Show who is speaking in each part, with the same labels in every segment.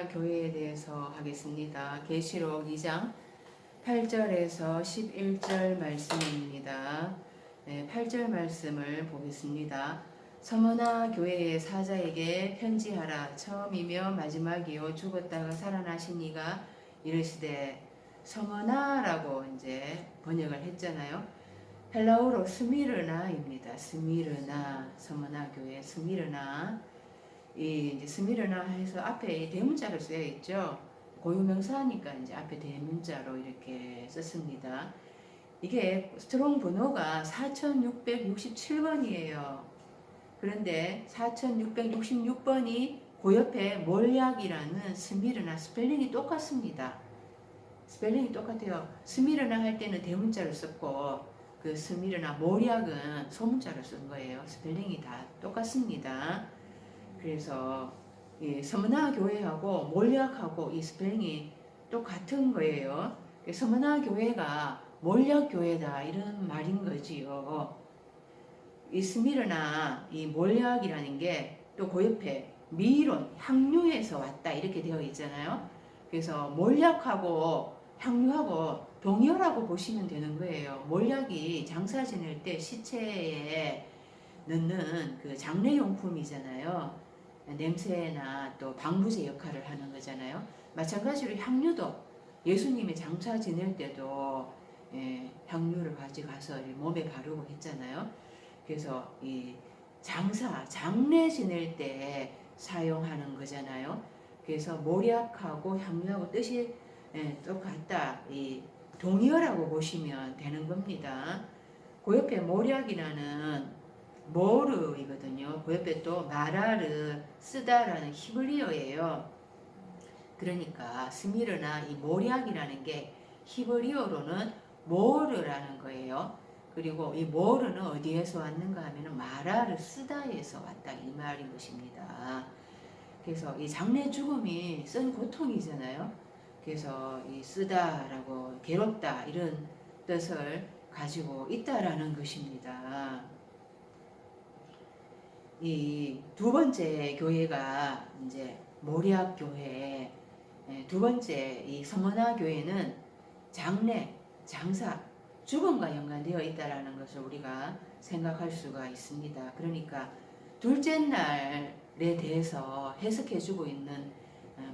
Speaker 1: 교회에 대해서 하겠습니다. 계시록 2장 8절에서 11절 말씀입니다. 8절 말씀을 보겠습니다. 서머나 교회의 사자에게 편지하라. 처음이며 마지막이요 죽었다가 살아나신 이가 이르시되, 서머나라고 이제 번역을 했잖아요. 헬라어로 스미르나입니다. 스미르나, 서머나 교회 스미르나. 이 이제 스미르나 해서 앞에 대문자로 쓰여 있죠. 고유명사니까 이제 앞에 대문자로 이렇게 썼습니다. 이게 스트롱 번호가 4667번이에요. 그런데 4666번이 그 옆에 몰약이라는 스미르나 스펠링이 똑같습니다. 스펠링이 똑같아요. 스미르나 할 때는 대문자로 썼고 그 스미르나 몰약은 소문자로 쓴 거예요. 스펠링이 다 똑같습니다. 그래서 이 서머나 교회하고 몰약하고 이 스펠링이 똑같은 거예요. 서머나 교회가 몰약 교회다 이런 말인 거지요. 이 스미르나 이 몰약이라는 게 또 그 옆에 미론 향유에서 왔다 이렇게 되어 있잖아요. 그래서 몰약하고 향유하고 동일하고 보시면 되는 거예요. 몰약이 장사 지낼 때 시체에 넣는 그 장례용품이잖아요. 냄새나 또 방부제 역할을 하는 거잖아요. 마찬가지로 향유도 예수님의 장사 지낼 때도 향유를 가져가서 몸에 바르고 했잖아요. 그래서 이 장례 지낼 때 사용하는 거잖아요. 그래서 몰약하고 향유하고 뜻이 똑같다. 이 동의어라고 보시면 되는 겁니다. 그 옆에 몰약이라는 모르이거든요. 그 옆에 또 마라르 쓰다라는 히브리어예요. 그러니까 스미르나 이 모략이라는 게 히브리어로는 모르라는 거예요. 그리고 이 모르는 어디에서 왔는가 하면 마라르 쓰다에서 왔다 이 말인 것입니다. 그래서 이 장래 죽음이 쓴 고통이잖아요. 그래서 이 쓰다라고 괴롭다 이런 뜻을 가지고 있다라는 것입니다. 이 두 번째 교회가 이제 모략 교회, 두 번째 이 서머나 교회는 장례, 장사, 죽음과 연관되어 있다라는 것을 우리가 생각할 수가 있습니다. 그러니까 둘째 날에 대해서 해석해주고 있는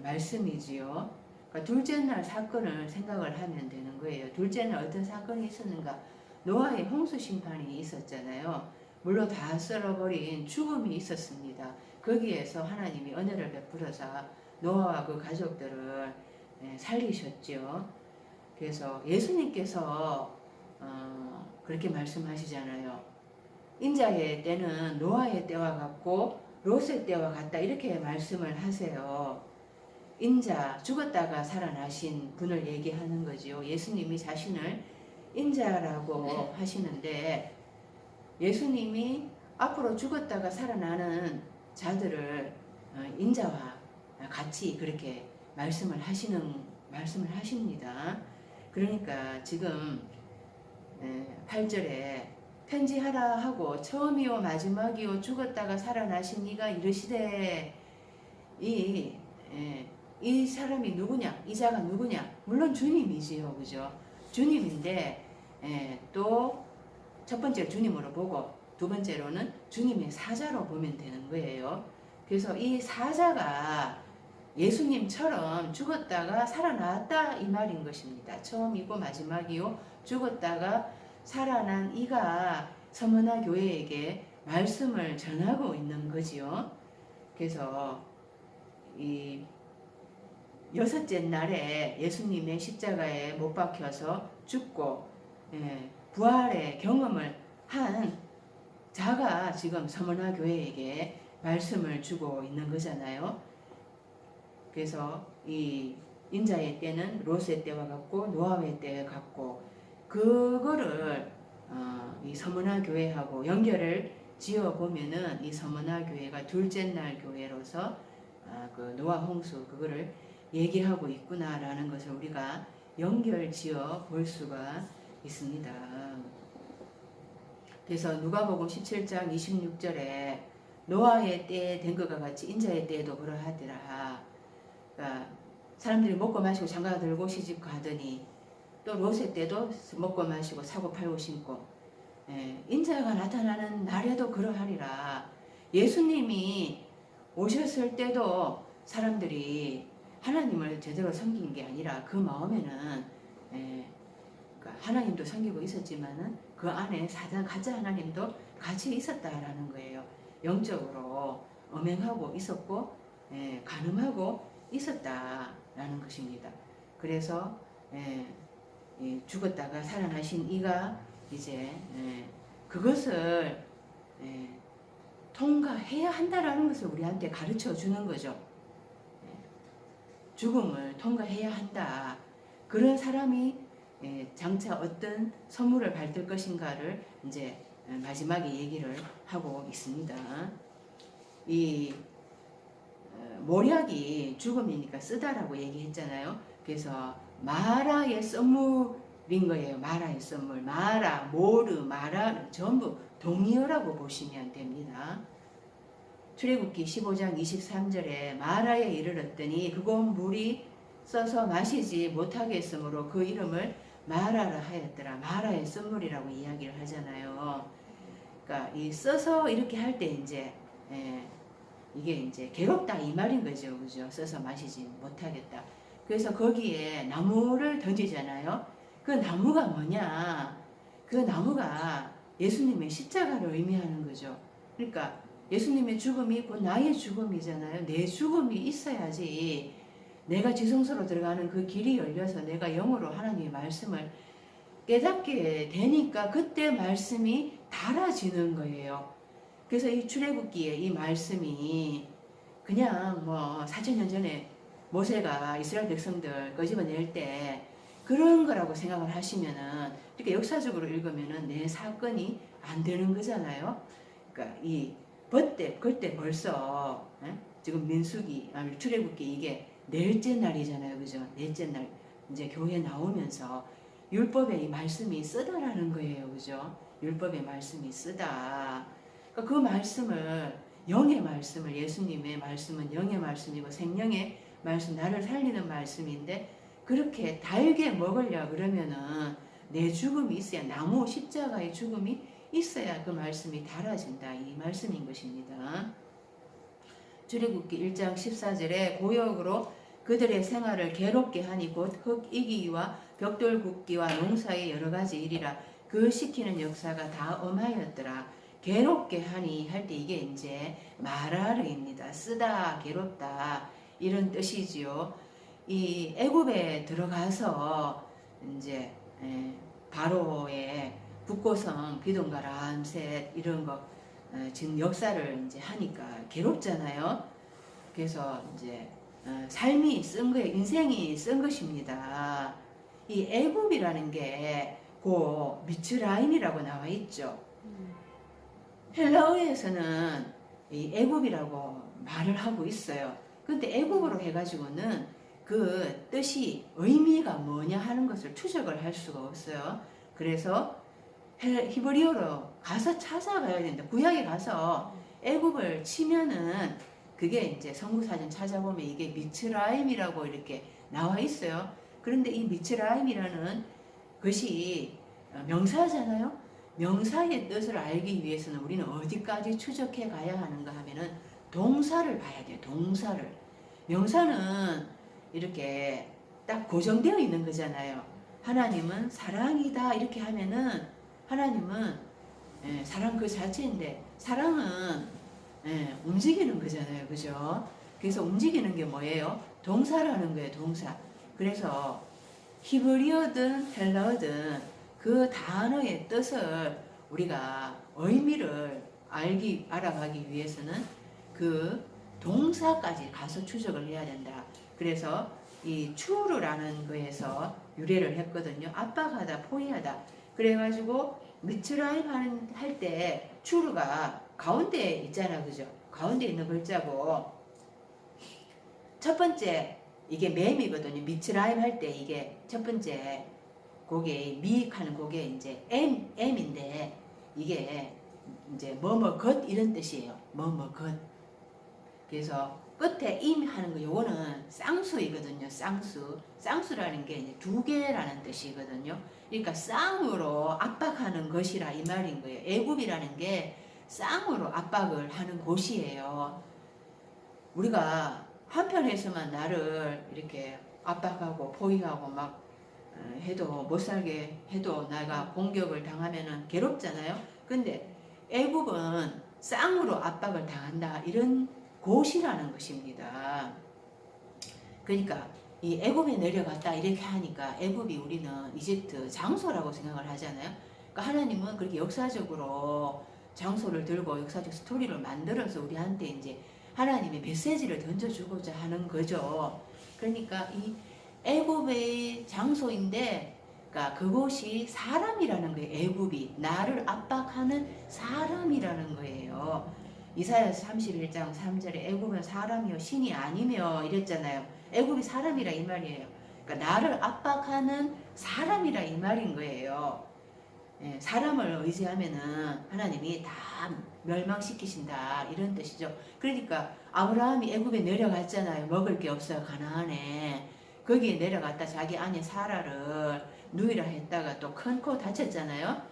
Speaker 1: 말씀이지요. 그러니까 둘째 날 사건을 생각을 하면 되는 거예요. 둘째 날 어떤 사건이 있었는가? 노아의 홍수 심판이 있었잖아요. 물로 다 썰어버린 죽음이 있었습니다. 거기에서 하나님이 은혜를 베풀어서 노아와 그 가족들을 살리셨죠. 그래서 예수님께서 그렇게 말씀하시잖아요. 인자의 때는 노아의 때와 같고 롯의 때와 같다 이렇게 말씀을 하세요. 인자 죽었다가 살아나신 분을 얘기하는 거지요. 예수님이 자신을 인자라고 하시는데 예수님이 앞으로 죽었다가 살아나는 자들을 인자와 같이 그렇게 말씀을 하십니다. 그러니까 지금 8절에 편지하라 하고 처음이요 마지막이요 죽었다가 살아나신 이가 이르시되 이 사람이 누구냐? 이 자가 누구냐? 물론 주님이지요. 그죠? 주님인데 또 첫 번째 주님으로 보고 두 번째로는 주님의 사자로 보면 되는 거예요. 그래서 이 사자가 예수님처럼 죽었다가 살아났다 이 말인 것입니다. 처음이고 마지막이요 죽었다가 살아난 이가 서머나 교회에게 말씀을 전하고 있는 거지요. 그래서 이 여섯째 날에 예수님의 십자가에 못 박혀서 죽고 부활의 경험을 한 자가 지금 서머나 교회에게 말씀을 주고 있는 거잖아요. 그래서 이 인자의 때는 롯의 때와 같고 노아의 때 같고 그거를 이 서머나 교회하고 연결을 지어 보면은 이 서머나 교회가 둘째 날 교회로서 그 노아 홍수 그거를 얘기하고 있구나라는 것을 우리가 연결 지어 볼 수가 있습니다. 그래서 누가복음 17장 26절에 노아의 때에 된 것과 같이 인자의 때에도 그러하더라. 사람들이 먹고 마시고 장가 들고 시집 가더니 또 롯의 때도 먹고 마시고 사고 팔고 신고 인자가 나타나는 날에도 그러하리라. 예수님이 오셨을 때도 사람들이 하나님을 제대로 섬긴 게 아니라 그 마음에는 그러니까 하나님도 섬기고 있었지만은 그 안에 사단 가짜 하나님도 같이 있었다라는 거예요. 영적으로 엄행하고 있었고 간음하고 있었다라는 것입니다. 그래서 죽었다가 살아나신 이가 이제 그것을 통과해야 한다라는 것을 우리한테 가르쳐 주는 거죠. 죽음을 통과해야 한다. 그런 사람이 장차 어떤 선물을 받을 것인가를 이제 마지막에 얘기를 하고 있습니다. 이 모략이 죽음이니까 쓰다라고 얘기했잖아요. 그래서 마라의 선물인 거예요. 마라의 선물. 마라, 모르, 마라 전부 동의어라고 보시면 됩니다. 출애굽기 15장 23절에 마라에 이르렀더니 그곳 물이 써서 마시지 못하겠으므로 그 이름을 마라라 하였더라. 마라의 선물이라고 이야기를 하잖아요. 그러니까 이 써서 이렇게 할 때 이제 이게 이제 괴롭다 이 말인 거죠. 그죠? 써서 마시지 못하겠다. 그래서 거기에 나무를 던지잖아요. 그 나무가 뭐냐? 그 나무가 예수님의 십자가를 의미하는 거죠. 그러니까 예수님의 죽음이 곧 나의 죽음이잖아요. 내 죽음이 있어야지 내가 지성소로 들어가는 그 길이 열려서 내가 영으로 하나님의 말씀을 깨닫게 되니까 그때 말씀이 달아지는 거예요. 그래서 이 출애굽기에 이 말씀이 그냥 뭐 4,000년 전에 모세가 이스라엘 백성들 끄집어낼 때 그런 거라고 생각을 하시면은 이렇게 역사적으로 읽으면은 내 사건이 안 되는 거잖아요. 그러니까 이 그때 벌써 지금 민수기 출애굽기 이게 넷째 날이잖아요. 그죠? 넷째 날 이제 교회 나오면서 율법의 이 말씀이 쓰다라는 거예요. 그죠? 율법의 말씀이 쓰다. 그러니까 그 말씀을 영의 말씀을 예수님의 말씀은 영의 말씀이고 생명의 말씀 나를 살리는 말씀인데 그렇게 달게 먹으려 그러면은 내 죽음이 있어야 나무 십자가의 죽음이 있어야 그 말씀이 달아진다 이 말씀인 것입니다. 출애굽기 1장 14절에 고역으로 그들의 생활을 괴롭게 하니 곧 흙 이기와 벽돌 굽기와 농사의 여러 가지 일이라 그 시키는 역사가 다 엄하였더라. 괴롭게 하니 할 때 이게 이제 마라르입니다. 쓰다 괴롭다 이런 뜻이지요. 이 애굽에 들어가서 이제 바로의 북고성 비동과 람셋 이런 거 지금 역사를 이제 하니까 괴롭잖아요. 그래서 이제 삶이 쓴 거예요. 인생이 쓴 것입니다. 이 애굽이라는 게 그 미츠라임이라고 나와 있죠. 헬라어에서는 이 애굽이라고 말을 하고 있어요. 근데 애굽으로 해가지고는 그 뜻이 의미가 뭐냐 하는 것을 추적을 할 수가 없어요. 그래서 히브리어로 가서 찾아가야 된다. 구약에 가서 애굽을 치면은 그게 이제 성구사전 찾아보면 이게 미츠라임이라고 이렇게 나와 있어요. 그런데 이 미츠라임이라는 것이 명사잖아요. 명사의 뜻을 알기 위해서는 우리는 어디까지 추적해 가야 하는가 하면은 동사를 봐야 돼요. 동사를. 명사는 이렇게 딱 고정되어 있는 거잖아요. 하나님은 사랑이다 이렇게 하면은 하나님은 사랑 그 자체인데 사랑은 움직이는 거잖아요. 그죠? 그래서 움직이는 게 뭐예요? 동사라는 거예요. 동사. 그래서 히브리어든 헬라어든 그 단어의 뜻을 우리가 의미를 알아가기 위해서는 그 동사까지 가서 추적을 해야 된다. 그래서 이 추르라는 거에서 유래를 했거든요. 압박하다, 포위하다. 그래가지고 미츠라임 할 때 추르가 가운데 있잖아, 그죠? 가운데 있는 글자고 첫 번째 이게 맴이거든요. 미츠라임 할 때 이게 첫 번째 그게 미익하는 그게 이제 M인데 이게 이제 뭐뭐 것 이런 뜻이에요. 뭐뭐 것. 그래서 끝에 임 하는 거 요거는 쌍수이거든요. 쌍수. 쌍수라는 게 이제 두 개라는 뜻이거든요. 그러니까 쌍으로 압박하는 것이라 이 말인 거예요. 애굽이라는 게 쌍으로 압박을 하는 곳이에요. 우리가 한편에서만 나를 이렇게 압박하고 포위하고 막 해도 못 살게 해도 내가 공격을 당하면은 괴롭잖아요. 근데 애굽은 쌍으로 압박을 당한다 이런 곳이라는 것입니다. 그러니까 이 애굽에 내려갔다 이렇게 하니까 애굽이 우리는 이집트 장소라고 생각을 하잖아요. 그러니까 하나님은 그렇게 역사적으로 장소를 들고 역사적 스토리를 만들어서 우리한테 이제 하나님의 메시지를 던져주고자 하는 거죠. 그러니까 이 애굽의 장소인데, 그러니까 그곳이 사람이라는 거예요. 애굽이 나를 압박하는 사람이라는 거예요. 이사야서 31장 3절에 애굽은 사람이요 신이 아니며 이랬잖아요. 애굽이 사람이라 이 말이에요. 그러니까 나를 압박하는 사람이라 이 말인 거예요. 예, 사람을 의지하면은 하나님이 다 멸망시키신다 이런 뜻이죠. 그러니까 아브라함이 애굽에 내려갔잖아요. 먹을 게 없어요. 가나안에. 거기에 내려갔다 자기 아내 사라를 누이라 했다가 또 큰 코 다쳤잖아요.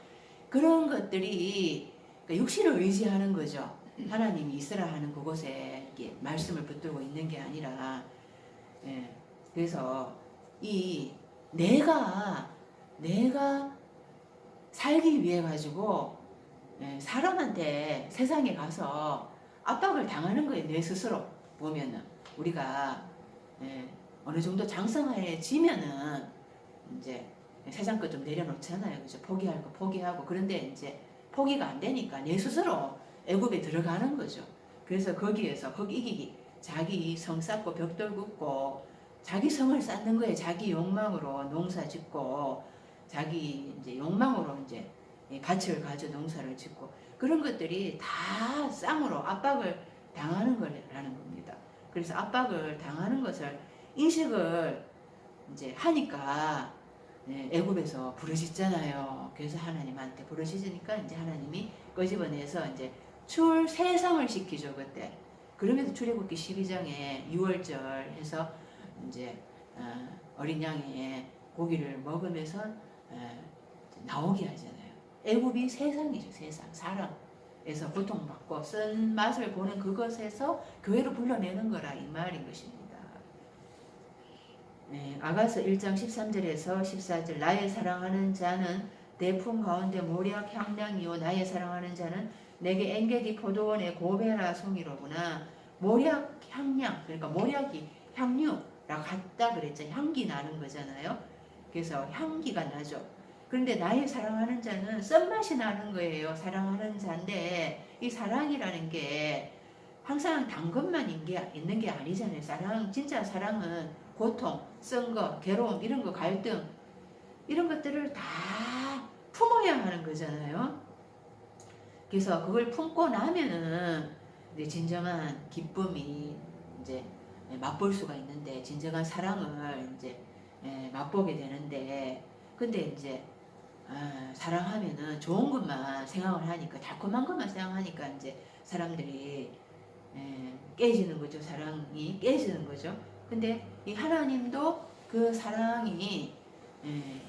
Speaker 1: 그런 것들이 그러니까 육신을 의지하는 거죠. 하나님이 있으라 하는 그곳에 이렇게 말씀을 붙들고 있는 게 아니라, 예, 그래서 이 내가 살기 위해 가지고, 예, 사람한테 세상에 가서 압박을 당하는 거예요. 내 스스로 보면은 우리가, 예, 어느 정도 장성해지면은 이제 세상 것 좀 내려놓잖아요. 그죠? 포기할 거 포기하고. 그런데 이제 포기가 안 되니까 내 스스로 애굽에 들어가는 거죠. 그래서 거기에서 거기 이기기, 자기 성 쌓고 벽돌 긋고 자기 성을 쌓는 거예요. 자기 욕망으로 농사 짓고 자기 이제 욕망으로 이제 밭을 가져 농사를 짓고 그런 것들이 다 쌍으로 압박을 당하는 거라는 겁니다. 그래서 압박을 당하는 것을 인식을 이제 하니까 애굽에서 부르짖잖아요. 그래서 하나님한테 부르짖으니까 이제 하나님이 끄집어내서 이제 출세상을 시키죠 그때. 그러면서 출애굽기 12장에 6월절 해서 이제 어린 양의 고기를 먹으면서 나오게 하잖아요. 애굽이 세상이죠. 세상 사람에서 고통받고 쓴 맛을 보는 그것에서 교회로 불러내는 거라 이 말인 것입니다. 아가서 1장 13절에서 14절 나의 사랑하는 자는 내 품 가운데 모략 향량이요 나의 사랑하는 자는 내게 엔게디 포도원의 고베라 송이로구나. 모략 향량, 그러니까 모략이 향유라고 같다 그랬죠. 향기 나는 거잖아요. 그래서 향기가 나죠. 그런데 나의 사랑하는 자는 썬맛이 나는 거예요. 사랑하는 자인데 이 사랑이라는 게 항상 단 것만 있는 게 아니잖아요. 진짜 사랑은 고통, 쓴거, 괴로움, 이런 거, 갈등, 이런 것들을 다 품어야 하는 거잖아요. 그래서 그걸 품고 나면은 이제 진정한 기쁨이 이제 맛볼 수가 있는데, 진정한 사랑을 이제 맛보게 되는데, 근데 이제 사랑하면은 좋은 것만 생각을 하니까, 달콤한 것만 생각하니까 이제 사람들이 깨지는 거죠. 사랑이 깨지는 거죠. 근데 이 하나님도 그 사랑이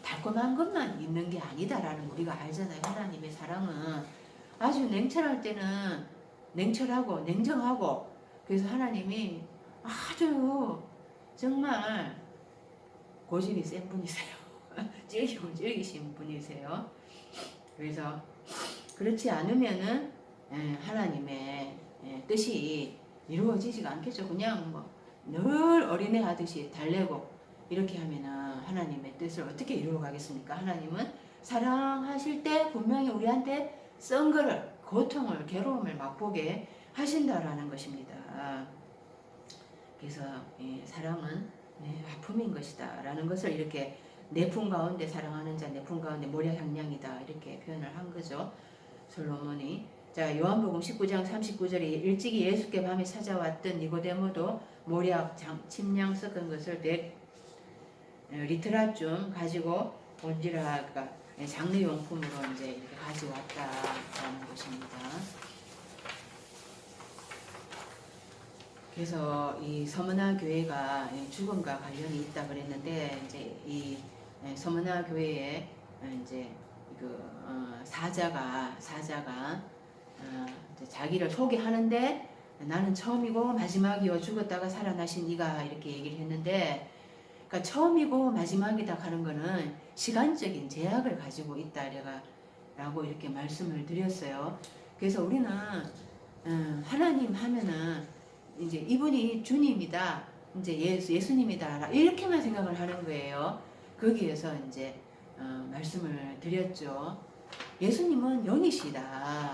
Speaker 1: 달콤한 것만 있는 게 아니다라는 우리가 알잖아요. 하나님의 사랑은 아주 냉철할 때는 냉철하고 냉정하고, 그래서 하나님이 아주 정말 고집이 센 분이세요. 찔기고 찔기신 분이세요. 그래서 그렇지 않으면은 하나님의 뜻이 이루어지지가 않겠죠. 그냥 뭐 늘 어린애 하듯이 달래고 이렇게 하면은 하나님의 뜻을 어떻게 이루어 가겠습니까? 하나님은 사랑하실 때 분명히 우리한테 쓴 거를, 고통을, 괴로움을 맛보게 하신다라는 것입니다. 그래서 사랑은 아픔인 것이다 라는 것을 이렇게 내 품 가운데 사랑하는 자, 내 품 가운데 모략 향량이다 이렇게 표현을 한 거죠. 솔로몬이. 자, 요한복음 19장 39절에 일찍이 예수께 밤에 찾아왔던 니고데모도 모략, 침량 섞은 것을 100리터라쯤 가지고 온지라가 장례용품으로 이제 이렇게 가져왔다라는 것입니다. 그래서 이 서문화 교회가 죽음과 관련이 있다 그랬는데 이제 이 서문화 교회에 이제 사자가 이제 자기를 소개하는데 나는 처음이고 마지막이요 죽었다가 살아나신 이가 이렇게 얘기를 했는데 그러니까 처음이고 마지막이다 하는 거는 시간적인 제약을 가지고 있다 라고 이렇게 말씀을 드렸어요. 그래서 우리는 하나님 하면은 이제 이분이 주님이다, 이제 예수님이다 이렇게만 생각을 하는 거예요. 거기에서 이제 말씀을 드렸죠. 예수님은 영이시다.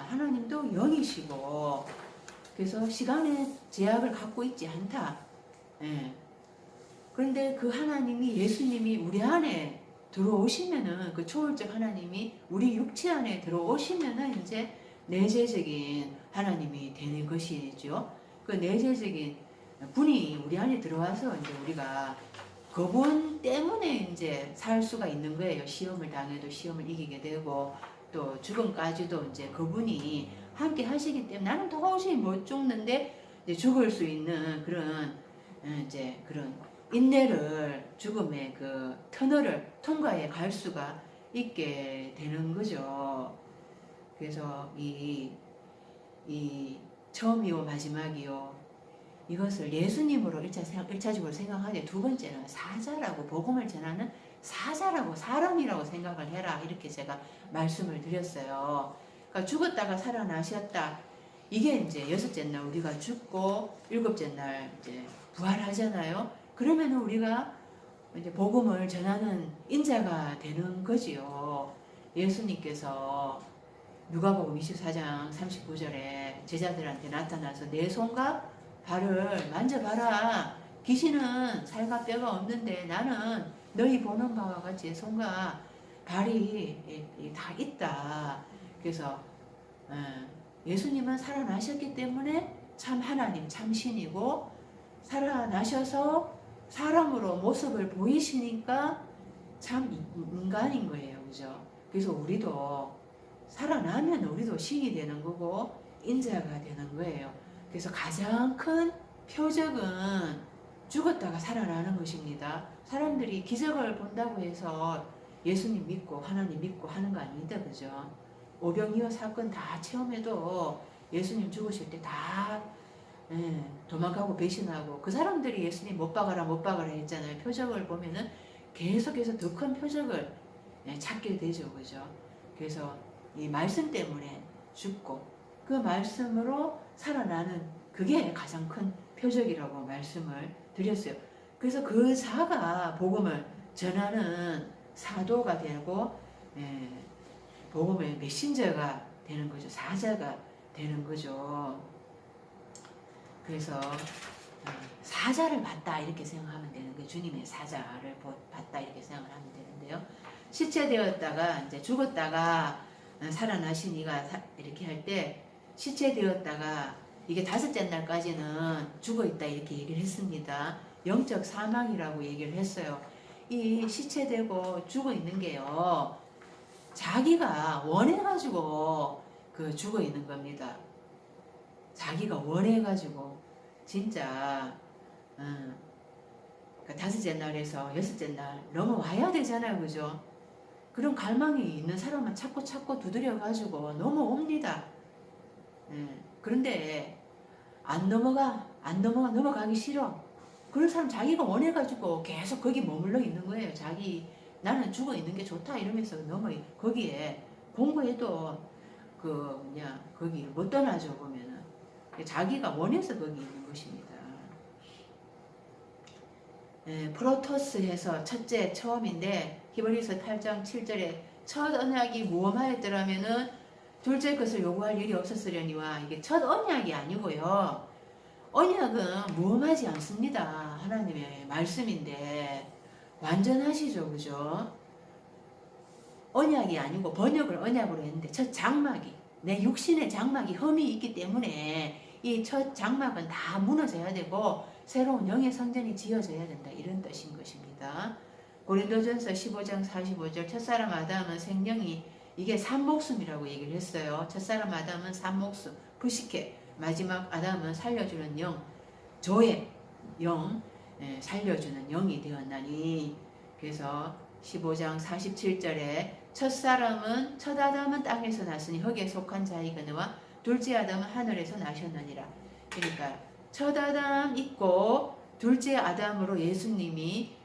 Speaker 1: 하나님도 영이시고 그래서 시간의 제약을 갖고 있지 않다. 예. 그런데 그 하나님이 예수님이 우리 안에 들어오시면은 그 초월적 하나님이 우리 육체 안에 들어오시면은 이제 내재적인 하나님이 되는 것이죠. 그 내재적인 분이 우리 안에 들어와서 이제 우리가 그분 때문에 이제 살 수가 있는 거예요. 시험을 당해도 시험을 이기게 되고 또 죽음까지도 이제 그분이 함께 하시기 때문에 나는 도저히 못 죽는데 이제 죽을 수 있는 그런 이제 그런 인내를 죽음의 그 터널을 통과해 갈 수가 있게 되는 거죠. 그래서 이 처음이요 마지막이요 이것을 예수님으로 일차적으로 생각하되 두 번째는 사자라고 복음을 전하는 사자라고 사람이라고 생각을 해라 이렇게 제가 말씀을 드렸어요. 그러니까 죽었다가 살아나셨다. 이게 이제 여섯째 날 우리가 죽고 일곱째 날 이제 부활하잖아요. 그러면 우리가 이제 복음을 전하는 인자가 되는 거지요. 예수님께서 누가복음 24장 39절에 제자들한테 나타나서 내 손과 발을 만져봐라. 귀신은 살과 뼈가 없는데 나는 너희 보는 바와 같이 손과 발이 다 있다. 그래서 예수님은 살아나셨기 때문에 참 하나님 참 신이고 살아나셔서 사람으로 모습을 보이시니까 참 인간인 거예요. 그죠? 그래서 우리도 살아나면 우리도 신이 되는 거고 인자가 되는 거예요. 그래서 가장 큰 표적은 죽었다가 살아나는 것입니다. 사람들이 기적을 본다고 해서 예수님 믿고 하나님 믿고 하는 거 아닙니다. 그죠? 오병이어 사건 다 체험해도 예수님 죽으실 때 다 도망가고 배신하고 그 사람들이 예수님 못 박아라 못 박아라 했잖아요. 표적을 보면은 계속해서 더 큰 표적을 찾게 되죠. 그죠? 그래서 이 말씀 때문에 죽고 그 말씀으로 살아나는 그게 가장 큰 표적이라고 말씀을 드렸어요. 그래서 그 자가 복음을 전하는 사도가 되고 복음의 메신저가 되는 거죠. 사자가 되는 거죠. 그래서 사자를 봤다 이렇게 생각하면 되는 거예요. 주님의 사자를 봤다 이렇게 생각을 하면 되는데요. 시체되었다가 이제 죽었다가 살아나신 이가 이렇게 할 때 시체되었다가 이게 다섯째 날까지는 죽어있다 이렇게 얘기를 했습니다. 영적 사망이라고 얘기를 했어요. 이 시체되고 죽어있는 게요. 자기가 원해가지고 그 죽어있는 겁니다. 자기가 원해가지고 진짜 그 다섯째 날에서 여섯째 날 넘어와야 되잖아요. 그죠? 그런 갈망이 있는 사람은 찾고 두드려가지고 넘어옵니다. 그런데 안 넘어가기 싫어. 그런 사람 자기가 원해가지고 계속 거기 머물러 있는 거예요. 나는 죽어 있는 게 좋다 이러면서 거기에 공부해도 거기 못 떠나죠. 보면은 자기가 원해서 거기 있는 것입니다. 프로토스해서 첫째 처음인데 히브리서 8장 7절에 첫 언약이 무엄하였더라면은 둘째 것을 요구할 일이 없었으려니와 이게 첫 언약이 아니고요. 언약은 무엄하지 않습니다. 하나님의 말씀인데 완전하시죠. 그죠? 언약이 아니고 번역을 언약으로 했는데 첫 장막이 내 육신의 장막이 흠이 있기 때문에 이 첫 장막은 다 무너져야 되고 새로운 영의 성전이 지어져야 된다. 이런 뜻인 것입니다. 고린도전서 15장 45절 첫사람 아담은 생명이 이게 산목숨이라고 얘기를 했어요. 첫사람 아담은 산목숨, 부식해. 마지막 아담은 살려주는 영. 조의 영, 살려주는 영이 되었나니. 그래서 15장 47절에 첫 아담은 땅에서 났으니 흙에 속한 자이거니와 둘째 아담은 하늘에서 나셨느니라. 그러니까 첫 아담 있고 둘째 아담으로 예수님이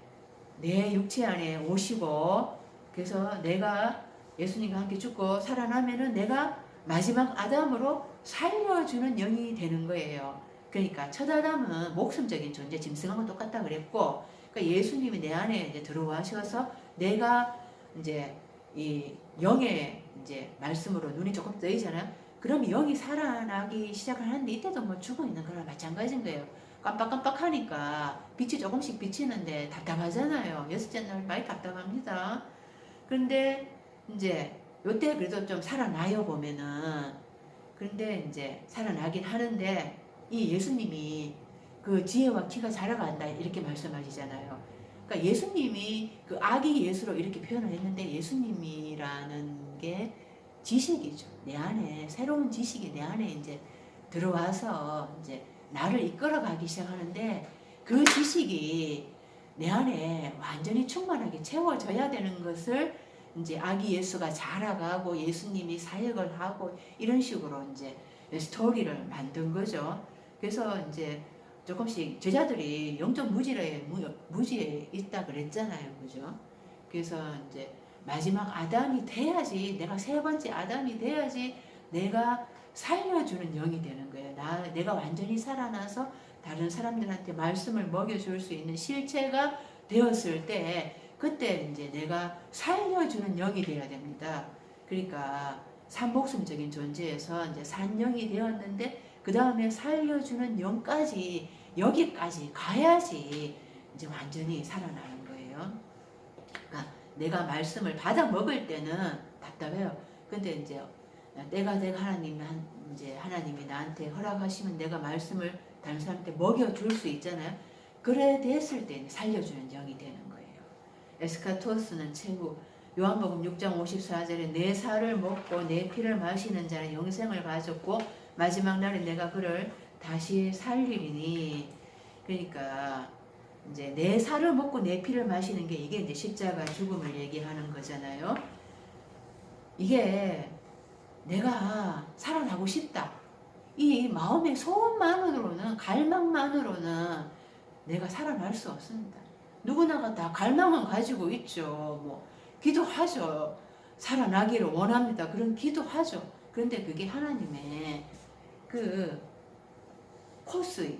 Speaker 1: 내 육체 안에 오시고, 그래서 내가 예수님과 함께 죽고 살아나면은 내가 마지막 아담으로 살려주는 영이 되는 거예요. 그러니까 첫 아담은 목숨적인 존재, 짐승하고 똑같다 그랬고, 그러니까 예수님이 내 안에 이제 들어와셔서 내가 이제 이 영의 이제 말씀으로 눈이 조금 뜨이잖아요. 그럼 영이 살아나기 시작을 하는데 이때도 뭐 죽어 있는 거랑 마찬가지인 거예요. 깜빡깜빡하니까 빛이 조금씩 비치는데 답답하잖아요. 여섯째 날 많이 답답합니다. 그런데 이제 요때 그래도 좀 살아나요 보면은. 그런데 이제 살아나긴 하는데 이 예수님이 그 지혜와 키가 자라간다 이렇게 말씀하시잖아요. 그러니까 예수님이 그 아기 예수로 이렇게 표현을 했는데, 예수님이라는 게 지식이죠. 내 안에 새로운 지식이 내 안에 이제 들어와서 이제 나를 이끌어가기 시작하는데, 그 지식이 내 안에 완전히 충만하게 채워져야 되는 것을 이제 아기 예수가 자라가고 예수님이 사역을 하고 이런 식으로 이제 스토리를 만든 거죠. 그래서 이제 조금씩 제자들이 영적 무지에 있다 그랬잖아요. 그죠? 그래서 이제 마지막 아담이 돼야지, 내가 세 번째 아담이 돼야지 내가 살려주는 영이 되는 거예요. 내가 완전히 살아나서 다른 사람들한테 말씀을 먹여줄 수 있는 실체가 되었을 때, 그때 이제 내가 살려주는 영이 되어야 됩니다. 그러니까 산목숨적인 존재에서 이제 산영이 되었는데, 그 다음에 살려주는 영까지, 여기까지 가야지 이제 완전히 살아나는 거예요. 그러니까 내가 말씀을 받아 먹을 때는 답답해요. 근데 이제 때가 이제 하나님이 나한테 허락하시면 내가 말씀을 다른 사람한테 먹여줄 수 있잖아요. 그래 됐을 때 살려주는 영이 되는 거예요. 에스카토스는 최고. 요한복음 6장 54절에 내 살을 먹고 내 피를 마시는 자는 영생을 가졌고 마지막 날에 내가 그를 다시 살리리니. 그러니까 이제 내 살을 먹고 내 피를 마시는 게 이게 이제 십자가 죽음을 얘기하는 거잖아요. 이게 내가 살아나고 싶다, 이 마음의 소원만으로는, 갈망만으로는 내가 살아날 수 없습니다. 누구나가 다 갈망은 가지고 있죠. 뭐 기도하죠. 살아나기를 원합니다. 그런 기도하죠. 그런데 그게 하나님의 그 코스,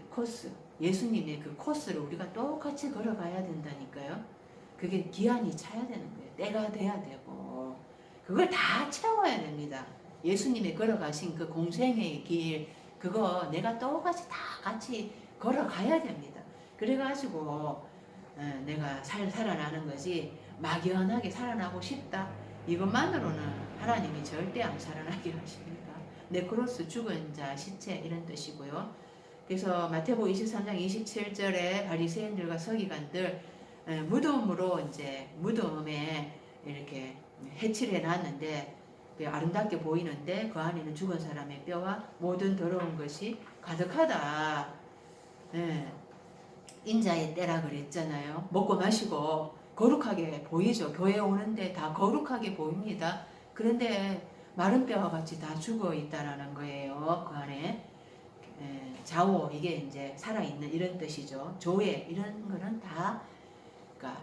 Speaker 1: 예수님의 그 코스를 우리가 똑같이 걸어가야 된다니까요. 그게 기한이 차야 되는 거예요. 때가 돼야 되고 그걸 다 채워야 됩니다. 예수님이 걸어가신 그 공생의 길, 그거 내가 똑같이 다 같이 걸어가야 됩니다. 그래가지고 내가 살아나는 거지, 막연하게 살아나고 싶다 이것만으로는 하나님이 절대 안 살아나게 하십니다. 네크로스 죽은 자, 시체 이런 뜻이고요. 그래서 마태복음 23장 27절에 바리새인들과 서기관들 무덤으로 이제 무덤에 이렇게 해치를 해놨는데 아름답게 보이는데 그 안에는 죽은 사람의 뼈와 모든 더러운 것이 가득하다. 인자의 때라 그랬잖아요. 먹고 마시고 거룩하게 보이죠. 교회 오는데 다 거룩하게 보입니다. 그런데 마른 뼈와 같이 다 죽어 있다라는 거예요. 그 안에 좌우, 이게 이제 살아있는 이런 뜻이죠. 조회 이런 거는 다, 그러니까